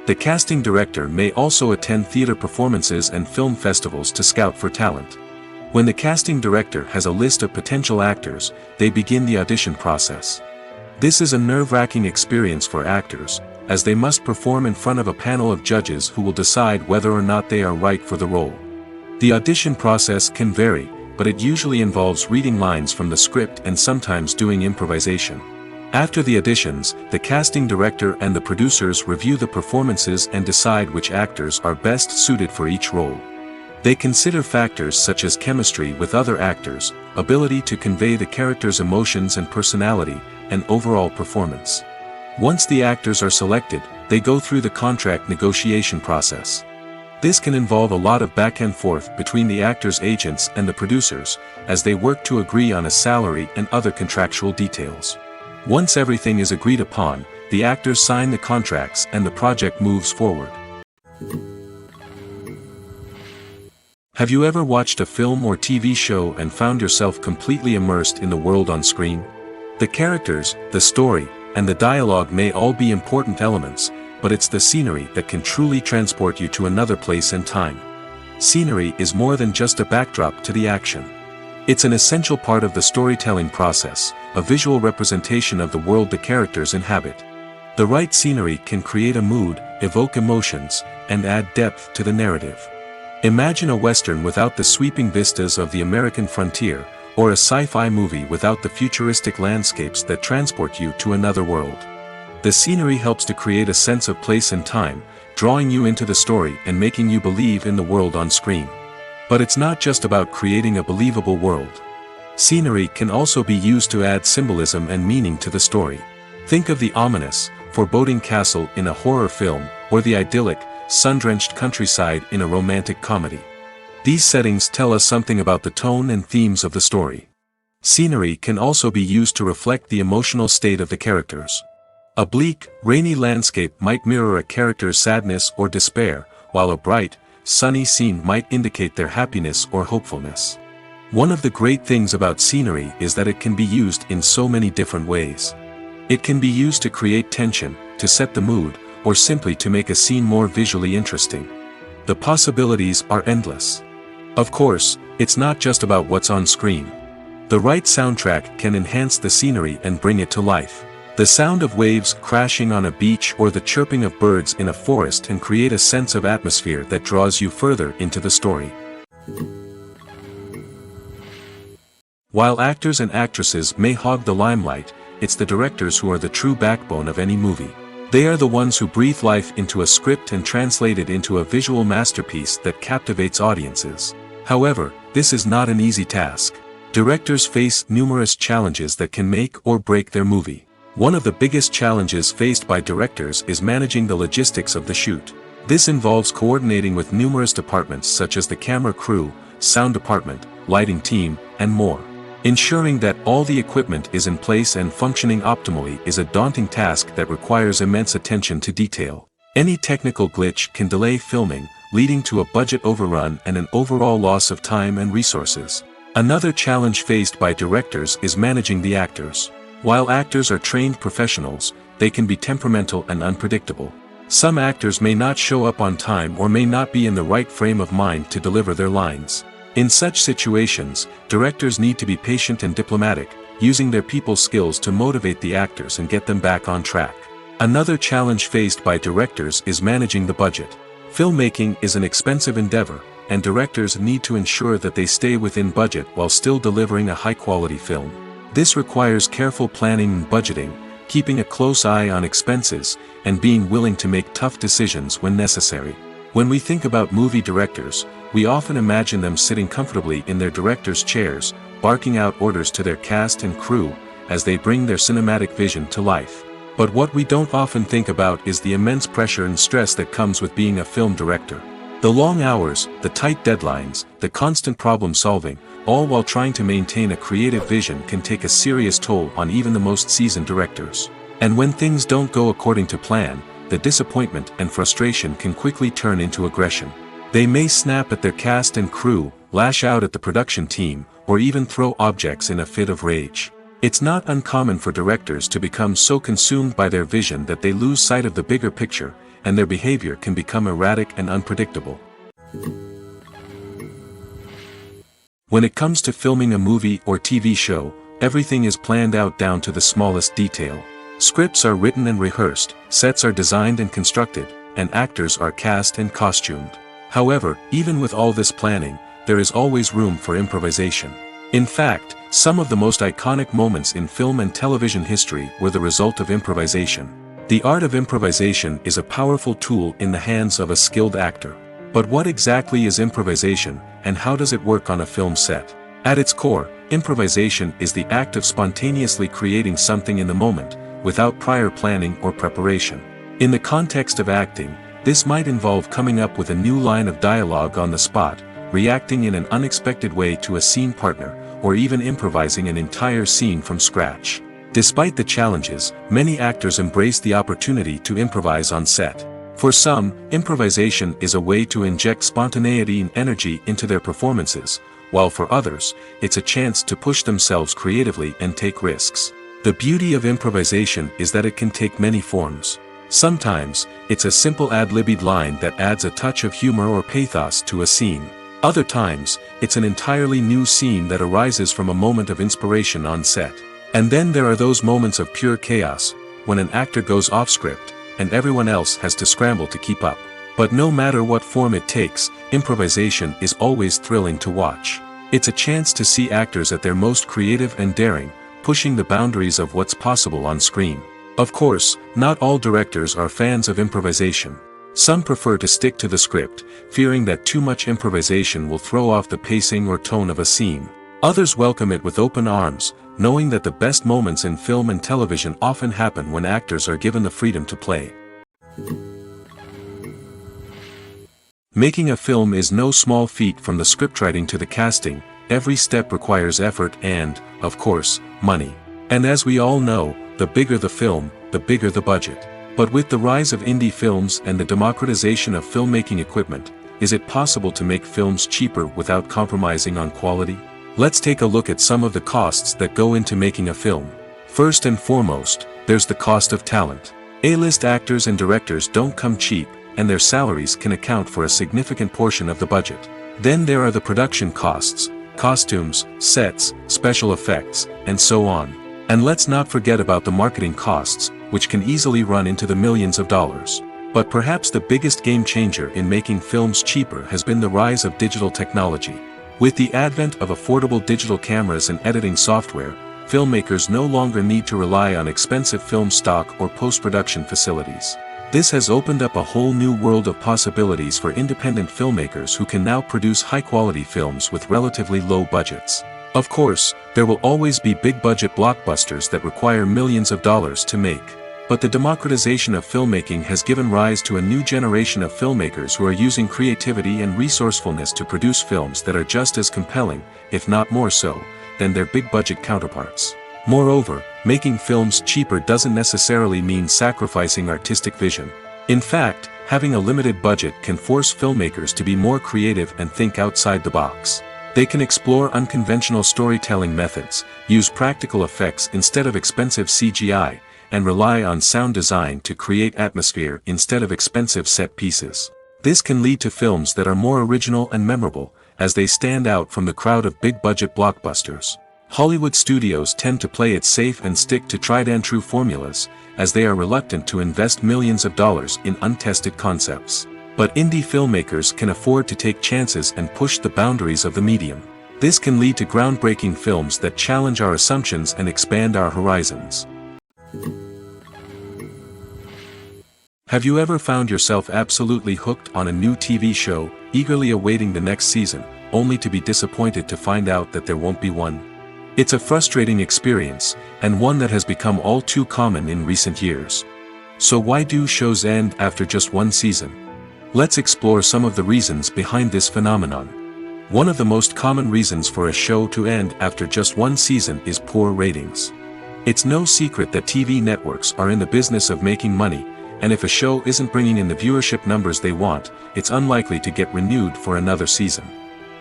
The casting director may also attend theater performances and film festivals to scout for talent. When the casting director has a list of potential actors, they begin the audition process. This is a nerve-wracking experience for actors, as they must perform in front of a panel of judges who will decide whether or not they are right for the role. The audition process can vary, but it usually involves reading lines from the script and sometimes doing improvisation. After the auditions, the casting director and the producers review the performances and decide which actors are best suited for each role. They consider factors such as chemistry with other actors, ability to convey the character's emotions and personality, and overall performance. Once the actors are selected, they go through the contract negotiation process. This can involve a lot of back and forth between the actors' agents and the producers, as they work to agree on a salary and other contractual details. Once everything is agreed upon, the actors sign the contracts and the project moves forward. Have you ever watched a film or TV show and found yourself completely immersed in the world on screen? The characters, the story, and the dialogue may all be important elements, but it's the scenery that can truly transport you to another place and time. Scenery is more than just a backdrop to the action. It's an essential part of the storytelling process, a visual representation of the world the characters inhabit. The right scenery can create a mood, evoke emotions, and add depth to the narrative. Imagine a Western without the sweeping vistas of the American frontier, or a sci-fi movie without the futuristic landscapes that transport you to another world. The scenery helps to create a sense of place and time, drawing you into the story and making you believe in the world on screen. But it's not just about creating a believable world. Scenery can also be used to add symbolism and meaning to the story. Think of the ominous, foreboding castle in a horror film, or the idyllic, sun-drenched countryside in a romantic comedy. These settings tell us something about the tone and themes of the story. Scenery can also be used to reflect the emotional state of the characters. A bleak, rainy landscape might mirror a character's sadness or despair, while a bright, sunny scene might indicate their happiness or hopefulness. One of the great things about scenery is that it can be used in so many different ways. It can be used to create tension, to set the mood, or simply to make a scene more visually interesting. The possibilities are endless. Of course, it's not just about what's on screen. The right soundtrack can enhance the scenery and bring it to life. The sound of waves crashing on a beach or the chirping of birds in a forest can create a sense of atmosphere that draws you further into the story. While actors and actresses may hog the limelight, it's the directors who are the true backbone of any movie. They are the ones who breathe life into a script and translate it into a visual masterpiece that captivates audiences. However, this is not an easy task. Directors face numerous challenges that can make or break their movie. One of the biggest challenges faced by directors is managing the logistics of the shoot. This involves coordinating with numerous departments such as the camera crew, sound department, lighting team, and more. Ensuring that all the equipment is in place and functioning optimally is a daunting task that requires immense attention to detail. Any technical glitch can delay filming, leading to a budget overrun and an overall loss of time and resources. Another challenge faced by directors is managing the actors. While actors are trained professionals, they can be temperamental and unpredictable. Some actors may not show up on time or may not be in the right frame of mind to deliver their lines. In such situations, directors need to be patient and diplomatic, using their people skills to motivate the actors and get them back on track. Another challenge faced by directors is managing the budget. Filmmaking is an expensive endeavor, and directors need to ensure that they stay within budget while still delivering a high-quality film. This requires careful planning and budgeting, keeping a close eye on expenses, and being willing to make tough decisions when necessary. When we think about movie directors, we often imagine them sitting comfortably in their director's chairs, barking out orders to their cast and crew, as they bring their cinematic vision to life. But what we don't often think about is the immense pressure and stress that comes with being a film director. The long hours, the tight deadlines, the constant problem solving, all while trying to maintain a creative vision can take a serious toll on even the most seasoned directors. And when things don't go according to plan, the disappointment and frustration can quickly turn into aggression. They may snap at their cast and crew, lash out at the production team, or even throw objects in a fit of rage. It's not uncommon for directors to become so consumed by their vision that they lose sight of the bigger picture, and their behavior can become erratic and unpredictable. When it comes to filming a movie or TV show, everything is planned out down to the smallest detail. Scripts are written and rehearsed, sets are designed and constructed, and actors are cast and costumed. However, even with all this planning, there is always room for improvisation. In fact, some of the most iconic moments in film and television history were the result of improvisation. The art of improvisation is a powerful tool in the hands of a skilled actor. But what exactly is improvisation, and how does it work on a film set? At its core, improvisation is the act of spontaneously creating something in the moment, without prior planning or preparation. In the context of acting, this might involve coming up with a new line of dialogue on the spot, reacting in an unexpected way to a scene partner, or even improvising an entire scene from scratch. Despite the challenges, many actors embrace the opportunity to improvise on set. For some, improvisation is a way to inject spontaneity and energy into their performances, while for others, it's a chance to push themselves creatively and take risks. The beauty of improvisation is that it can take many forms. Sometimes, it's a simple ad-libbed line that adds a touch of humor or pathos to a scene. Other times, it's an entirely new scene that arises from a moment of inspiration on set. And then there are those moments of pure chaos, when an actor goes off script, and everyone else has to scramble to keep up. But no matter what form it takes, improvisation is always thrilling to watch. It's a chance to see actors at their most creative and daring, pushing the boundaries of what's possible on screen. Of course, not all directors are fans of improvisation. Some prefer to stick to the script, fearing that too much improvisation will throw off the pacing or tone of a scene. Others welcome it with open arms, knowing that the best moments in film and television often happen when actors are given the freedom to play. Making a film is no small feat. From the scriptwriting to the casting, every step requires effort and, of course, money. And as we all know, the bigger the film, the bigger the budget. But with the rise of indie films and the democratization of filmmaking equipment, is it possible to make films cheaper without compromising on quality? Let's take a look at some of the costs that go into making a film. First and foremost, there's the cost of talent. A-list actors and directors don't come cheap, and their salaries can account for a significant portion of the budget. Then there are the production costs, costumes, sets, special effects, and so on. And let's not forget about the marketing costs, which can easily run into the millions of dollars. But perhaps the biggest game changer in making films cheaper has been the rise of digital technology. With the advent of affordable digital cameras and editing software, filmmakers no longer need to rely on expensive film stock or post-production facilities. This has opened up a whole new world of possibilities for independent filmmakers who can now produce high-quality films with relatively low budgets. Of course, there will always be big-budget blockbusters that require millions of dollars to make. But the democratization of filmmaking has given rise to a new generation of filmmakers who are using creativity and resourcefulness to produce films that are just as compelling, if not more so, than their big-budget counterparts. Moreover, making films cheaper doesn't necessarily mean sacrificing artistic vision. In fact, having a limited budget can force filmmakers to be more creative and think outside the box. They can explore unconventional storytelling methods, use practical effects instead of expensive CGI, and rely on sound design to create atmosphere instead of expensive set pieces. This can lead to films that are more original and memorable, as they stand out from the crowd of big-budget blockbusters. Hollywood studios tend to play it safe and stick to tried-and-true formulas, as they are reluctant to invest millions of dollars in untested concepts. But indie filmmakers can afford to take chances and push the boundaries of the medium. This can lead to groundbreaking films that challenge our assumptions and expand our horizons. Have you ever found yourself absolutely hooked on a new TV show, eagerly awaiting the next season, only to be disappointed to find out that there won't be one? It's a frustrating experience, and one that has become all too common in recent years. So why do shows end after just one season? Let's explore some of the reasons behind this phenomenon. One of the most common reasons for a show to end after just one season is poor ratings. It's no secret that TV networks are in the business of making money, and if a show isn't bringing in the viewership numbers they want, it's unlikely to get renewed for another season.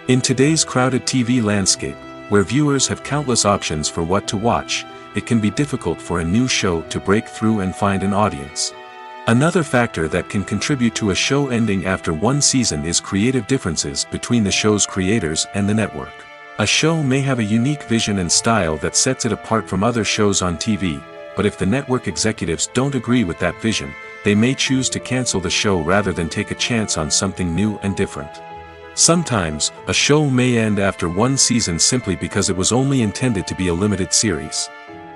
In today's crowded TV landscape, where viewers have countless options for what to watch, it can be difficult for a new show to break through and find an audience. Another factor that can contribute to a show ending after one season is creative differences between the show's creators and the network. A show may have a unique vision and style that sets it apart from other shows on TV, but if the network executives don't agree with that vision, they may choose to cancel the show rather than take a chance on something new and different. Sometimes, a show may end after one season simply because it was only intended to be a limited series.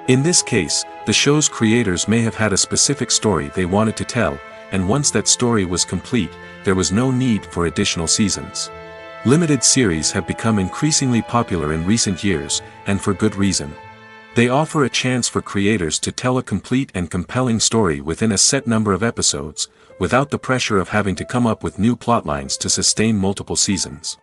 In this case, the show's creators may have had a specific story they wanted to tell, and once that story was complete, there was no need for additional seasons. Limited series have become increasingly popular in recent years, and for good reason. They offer a chance for creators to tell a complete and compelling story within a set number of episodes, without the pressure of having to come up with new plotlines to sustain multiple seasons.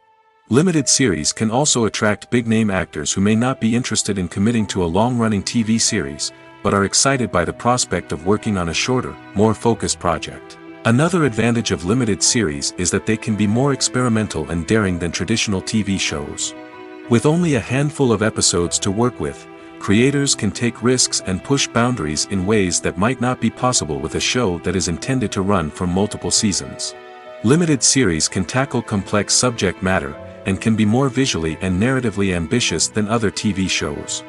Limited series can also attract big-name actors who may not be interested in committing to a long-running TV series, but are excited by the prospect of working on a shorter, more focused project. Another advantage of limited series is that they can be more experimental and daring than traditional TV shows. With only a handful of episodes to work with, creators can take risks and push boundaries in ways that might not be possible with a show that is intended to run for multiple seasons. Limited series can tackle complex subject matter, and can be more visually and narratively ambitious than other TV shows.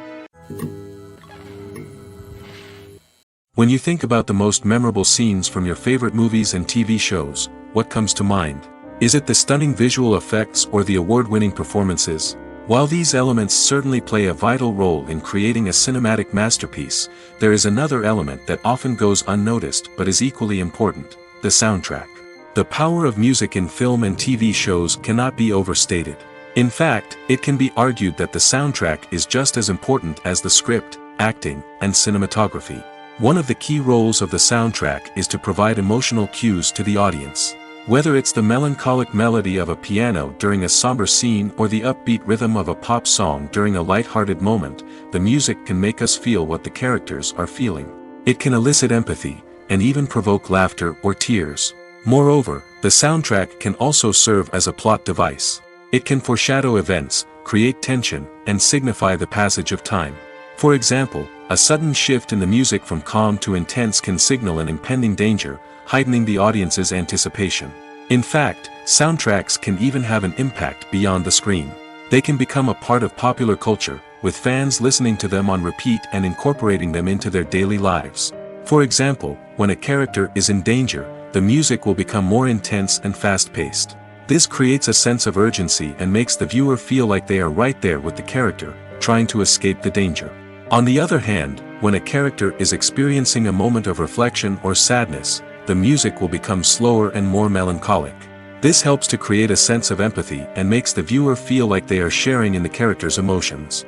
When you think about the most memorable scenes from your favorite movies and TV shows, what comes to mind? Is it the stunning visual effects or the award-winning performances? While these elements certainly play a vital role in creating a cinematic masterpiece, there is another element that often goes unnoticed but is equally important: the soundtrack. The power of music in film and TV shows cannot be overstated. In fact, it can be argued that the soundtrack is just as important as the script, acting, and cinematography. One of the key roles of the soundtrack is to provide emotional cues to the audience. Whether it's the melancholic melody of a piano during a somber scene or the upbeat rhythm of a pop song during a light-hearted moment, the music can make us feel what the characters are feeling. It can elicit empathy, and even provoke laughter or tears. Moreover, the soundtrack can also serve as a plot device. It can foreshadow events, create tension, and signify the passage of time. For example, a sudden shift in the music from calm to intense can signal an impending danger, heightening the audience's anticipation. In fact, soundtracks can even have an impact beyond the screen. They can become a part of popular culture, with fans listening to them on repeat and incorporating them into their daily lives. For example, when a character is in danger, the music will become more intense and fast-paced. This creates a sense of urgency and makes the viewer feel like they are right there with the character, trying to escape the danger. On the other hand, when a character is experiencing a moment of reflection or sadness, the music will become slower and more melancholic. This helps to create a sense of empathy and makes the viewer feel like they are sharing in the character's emotions.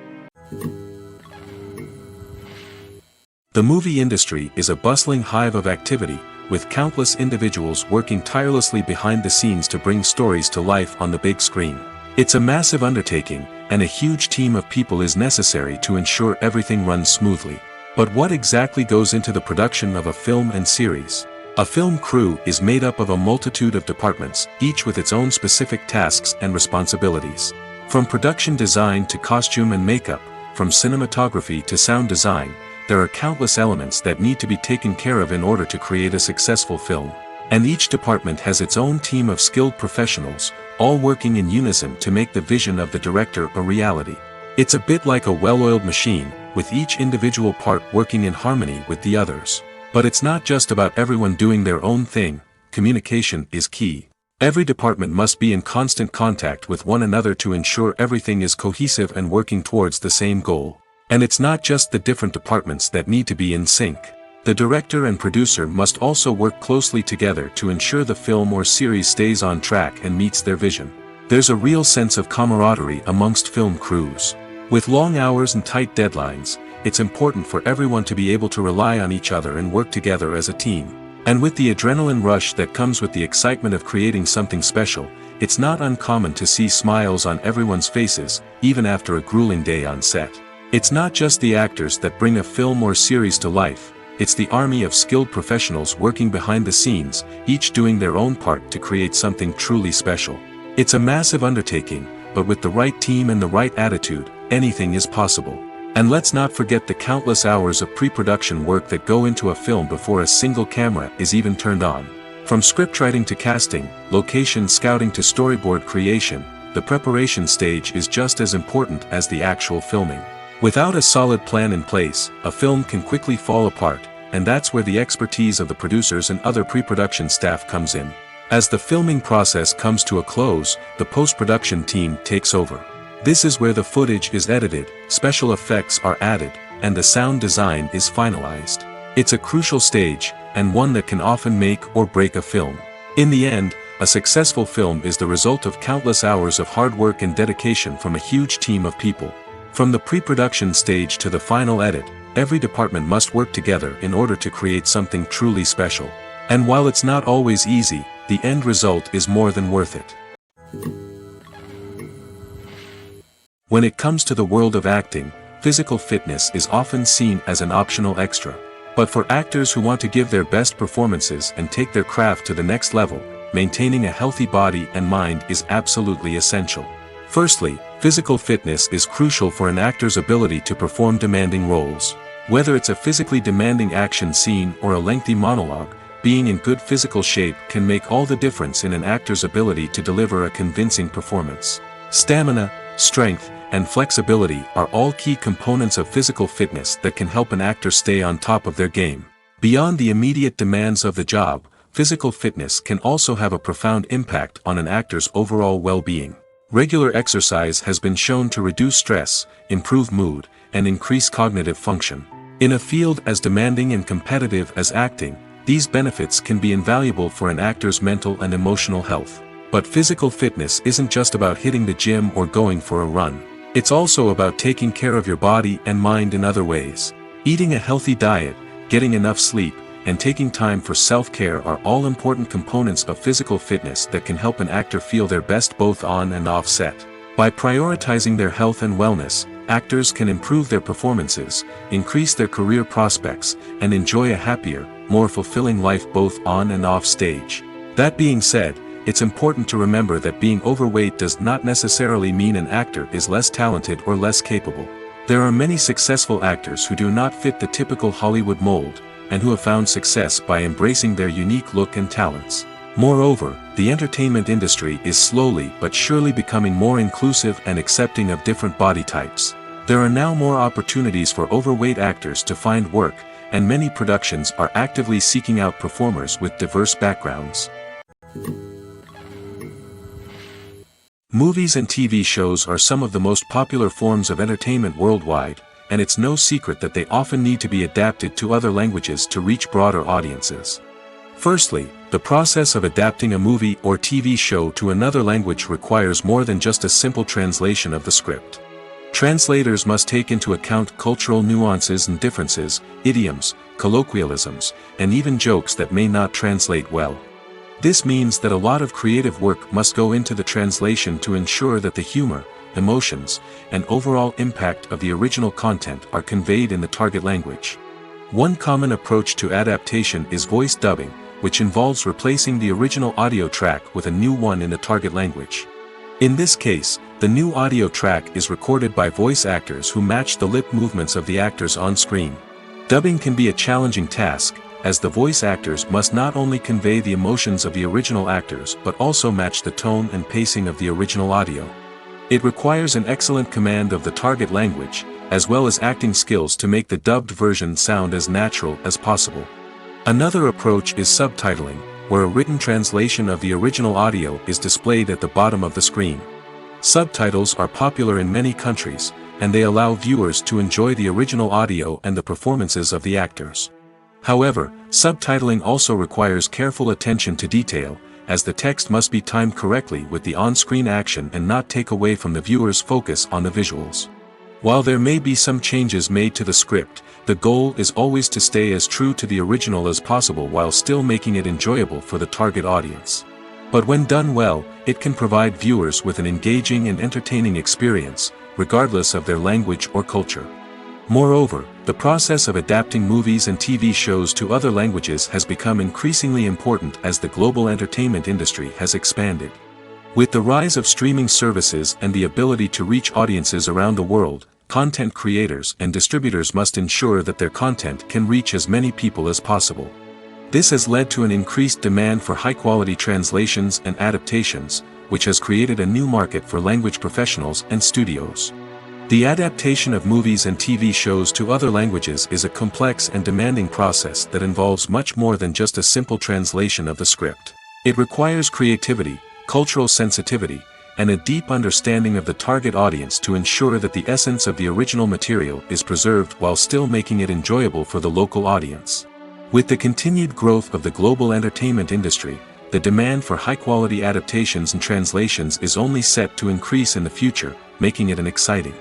The movie industry is a bustling hive of activity, with countless individuals working tirelessly behind the scenes to bring stories to life on the big screen. It's a massive undertaking, and a huge team of people is necessary to ensure everything runs smoothly. But what exactly goes into the production of a film and series? A film crew is made up of a multitude of departments, each with its own specific tasks and responsibilities. From production design to costume and makeup, from cinematography to sound design, there are countless elements that need to be taken care of in order to create a successful film. And each department has its own team of skilled professionals, all working in unison to make the vision of the director a reality. It's a bit like a well-oiled machine, with each individual part working in harmony with the others. But it's not just about everyone doing their own thing. Communication is key. Every department must be in constant contact with one another to ensure everything is cohesive and working towards the same goal. And it's not just the different departments that need to be in sync. The director and producer must also work closely together to ensure the film or series stays on track and meets their vision. There's a real sense of camaraderie amongst film crews. With long hours and tight deadlines, it's important for everyone to be able to rely on each other and work together as a team. And with the adrenaline rush that comes with the excitement of creating something special, it's not uncommon to see smiles on everyone's faces, even after a grueling day on set. It's not just the actors that bring a film or series to life, it's the army of skilled professionals working behind the scenes, each doing their own part to create something truly special. It's a massive undertaking, but with the right team and the right attitude, anything is possible. And let's not forget the countless hours of pre-production work that go into a film before a single camera is even turned on. From scriptwriting to casting, location scouting to storyboard creation, the preparation stage is just as important as the actual filming. Without a solid plan in place, a film can quickly fall apart, and that's where the expertise of the producers and other pre-production staff comes in. As the filming process comes to a close, the post-production team takes over. This is where the footage is edited, special effects are added, and the sound design is finalized. It's a crucial stage, and one that can often make or break a film. In the end, a successful film is the result of countless hours of hard work and dedication from a huge team of people. From the pre-production stage to the final edit, every department must work together in order to create something truly special. And while it's not always easy, the end result is more than worth it. When it comes to the world of acting, physical fitness is often seen as an optional extra. But for actors who want to give their best performances and take their craft to the next level, maintaining a healthy body and mind is absolutely essential. Firstly, physical fitness is crucial for an actor's ability to perform demanding roles. Whether it's a physically demanding action scene or a lengthy monologue, being in good physical shape can make all the difference in an actor's ability to deliver a convincing performance. Stamina, strength, and flexibility are all key components of physical fitness that can help an actor stay on top of their game. Beyond the immediate demands of the job, physical fitness can also have a profound impact on an actor's overall well-being. Regular exercise has been shown to reduce stress, improve mood, and increase cognitive function. In a field as demanding and competitive as acting, these benefits can be invaluable for an actor's mental and emotional health. But physical fitness isn't just about hitting the gym or going for a run. It's also about taking care of your body and mind in other ways. Eating a healthy diet, getting enough sleep, and taking time for self-care are all important components of physical fitness that can help an actor feel their best both on and off set. By prioritizing their health and wellness, actors can improve their performances, increase their career prospects, and enjoy a happier, more fulfilling life both on and off stage. That being said, it's important to remember that being overweight does not necessarily mean an actor is less talented or less capable. There are many successful actors who do not fit the typical Hollywood mold, and who have found success by embracing their unique look and talents. Moreover, the entertainment industry is slowly but surely becoming more inclusive and accepting of different body types. There are now more opportunities for overweight actors to find work, and many productions are actively seeking out performers with diverse backgrounds. Movies and TV shows are some of the most popular forms of entertainment worldwide, and it's no secret that they often need to be adapted to other languages to reach broader audiences. Firstly, the process of adapting a movie or TV show to another language requires more than just a simple translation of the script. Translators must take into account cultural nuances and differences, idioms, colloquialisms, and even jokes that may not translate well. This means that a lot of creative work must go into the translation to ensure that the humor, emotions, and overall impact of the original content are conveyed in the target language. One common approach to adaptation is voice dubbing, which involves replacing the original audio track with a new one in the target language. In this case, the new audio track is recorded by voice actors who match the lip movements of the actors on screen. Dubbing can be a challenging task, as the voice actors must not only convey the emotions of the original actors but also match the tone and pacing of the original audio. It requires an excellent command of the target language, as well as acting skills to make the dubbed version sound as natural as possible. Another approach is subtitling, where a written translation of the original audio is displayed at the bottom of the screen. Subtitles are popular in many countries, and they allow viewers to enjoy the original audio and the performances of the actors. However, subtitling also requires careful attention to detail, as the text must be timed correctly with the on-screen action and not take away from the viewer's focus on the visuals. While there may be some changes made to the script, the goal is always to stay as true to the original as possible while still making it enjoyable for the target audience. But when done well, it can provide viewers with an engaging and entertaining experience, regardless of their language or culture. Moreover, the process of adapting movies and TV shows to other languages has become increasingly important as the global entertainment industry has expanded. With the rise of streaming services and the ability to reach audiences around the world, content creators and distributors must ensure that their content can reach as many people as possible. This has led to an increased demand for high-quality translations and adaptations, which has created a new market for language professionals and studios. The adaptation of movies and TV shows to other languages is a complex and demanding process that involves much more than just a simple translation of the script. It requires creativity, cultural sensitivity, and a deep understanding of the target audience to ensure that the essence of the original material is preserved while still making it enjoyable for the local audience. With the continued growth of the global entertainment industry, the demand for high-quality adaptations and translations is only set to increase in the future, making it an exciting.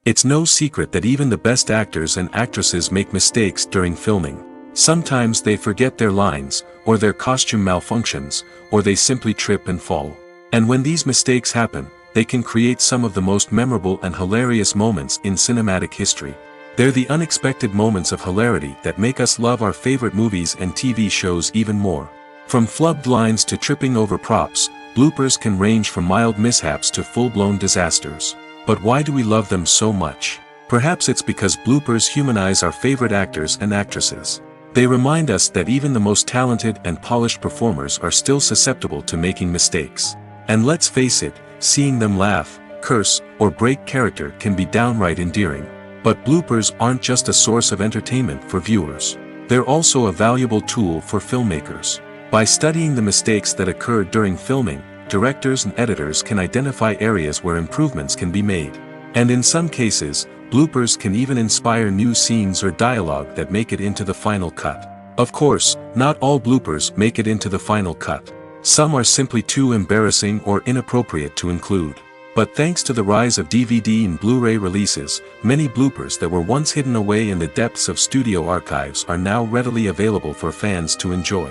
It's no secret that even the best actors and actresses make mistakes during filming. Sometimes they forget their lines, or their costume malfunctions, or they simply trip and fall. And when these mistakes happen, they can create some of the most memorable and hilarious moments in cinematic history. They're the unexpected moments of hilarity that make us love our favorite movies and TV shows even more. From flubbed lines to tripping over props, bloopers can range from mild mishaps to full-blown disasters. But why do we love them so much? Perhaps it's because bloopers humanize our favorite actors and actresses. They remind us that even the most talented and polished performers are still susceptible to making mistakes. And let's face it, seeing them laugh, curse, or break character can be downright endearing. But bloopers aren't just a source of entertainment for viewers. They're also a valuable tool for filmmakers. By studying the mistakes that occurred during filming, directors and editors can identify areas where improvements can be made. And in some cases, bloopers can even inspire new scenes or dialogue that make it into the final cut. Of course, not all bloopers make it into the final cut. Some are simply too embarrassing or inappropriate to include. But thanks to the rise of DVD and Blu-ray releases, many bloopers that were once hidden away in the depths of studio archives are now readily available for fans to enjoy.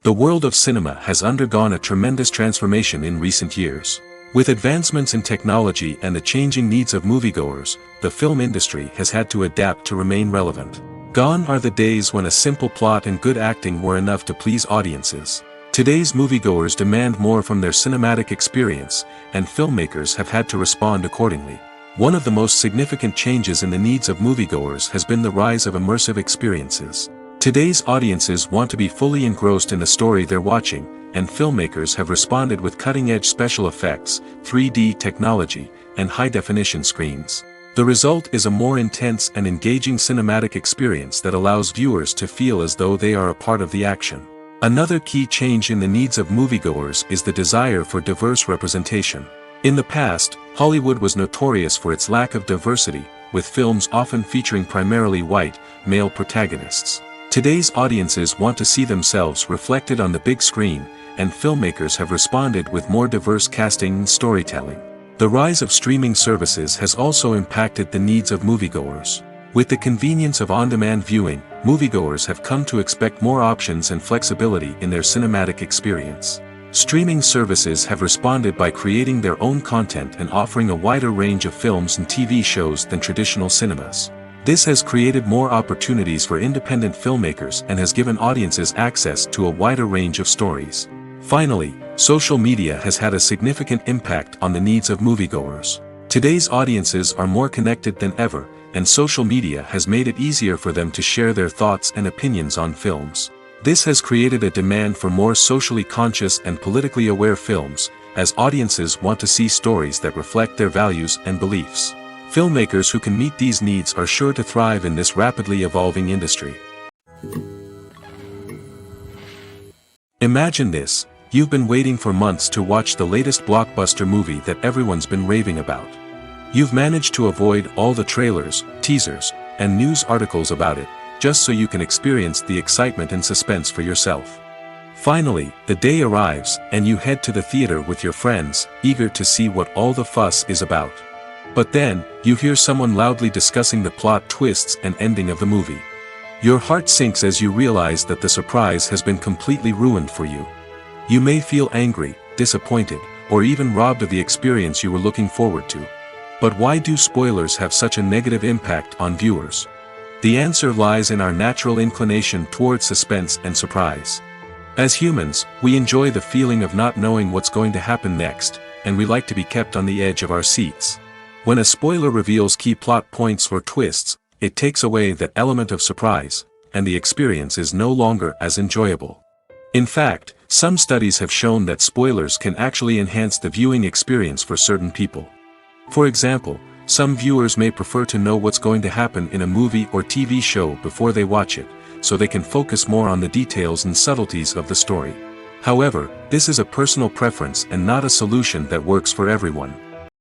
The world of cinema has undergone a tremendous transformation in recent years. With advancements in technology and the changing needs of moviegoers, the film industry has had to adapt to remain relevant. Gone are the days when a simple plot and good acting were enough to please audiences. Today's moviegoers demand more from their cinematic experience, and filmmakers have had to respond accordingly. One of the most significant changes in the needs of moviegoers has been the rise of immersive experiences. Today's audiences want to be fully engrossed in the story they're watching, and filmmakers have responded with cutting-edge special effects, 3D technology, and high-definition screens. The result is a more intense and engaging cinematic experience that allows viewers to feel as though they are a part of the action. Another key change in the needs of moviegoers is the desire for diverse representation. In the past, Hollywood was notorious for its lack of diversity, with films often featuring primarily white, male protagonists. Today's audiences want to see themselves reflected on the big screen, and filmmakers have responded with more diverse casting and storytelling. The rise of streaming services has also impacted the needs of moviegoers. With the convenience of on-demand viewing, moviegoers have come to expect more options and flexibility in their cinematic experience. Streaming services have responded by creating their own content and offering a wider range of films and TV shows than traditional cinemas. This has created more opportunities for independent filmmakers and has given audiences access to a wider range of stories. Finally, social media has had a significant impact on the needs of moviegoers. Today's audiences are more connected than ever, and social media has made it easier for them to share their thoughts and opinions on films. This has created a demand for more socially conscious and politically aware films, as audiences want to see stories that reflect their values and beliefs. Filmmakers who can meet these needs are sure to thrive in this rapidly evolving industry. Imagine this: you've been waiting for months to watch the latest blockbuster movie that everyone's been raving about. You've managed to avoid all the trailers, teasers, and news articles about it, just so you can experience the excitement and suspense for yourself. Finally, the day arrives, and you head to the theater with your friends, eager to see what all the fuss is about. But then, you hear someone loudly discussing the plot twists and ending of the movie. Your heart sinks as you realize that the surprise has been completely ruined for you. You may feel angry, disappointed, or even robbed of the experience you were looking forward to. But why do spoilers have such a negative impact on viewers? The answer lies in our natural inclination toward suspense and surprise. As humans, we enjoy the feeling of not knowing what's going to happen next, and we like to be kept on the edge of our seats. When a spoiler reveals key plot points or twists, it takes away that element of surprise, and the experience is no longer as enjoyable. In fact, some studies have shown that spoilers can actually enhance the viewing experience for certain people. For example, some viewers may prefer to know what's going to happen in a movie or TV show before they watch it, so they can focus more on the details and subtleties of the story. However, this is a personal preference and not a solution that works for everyone.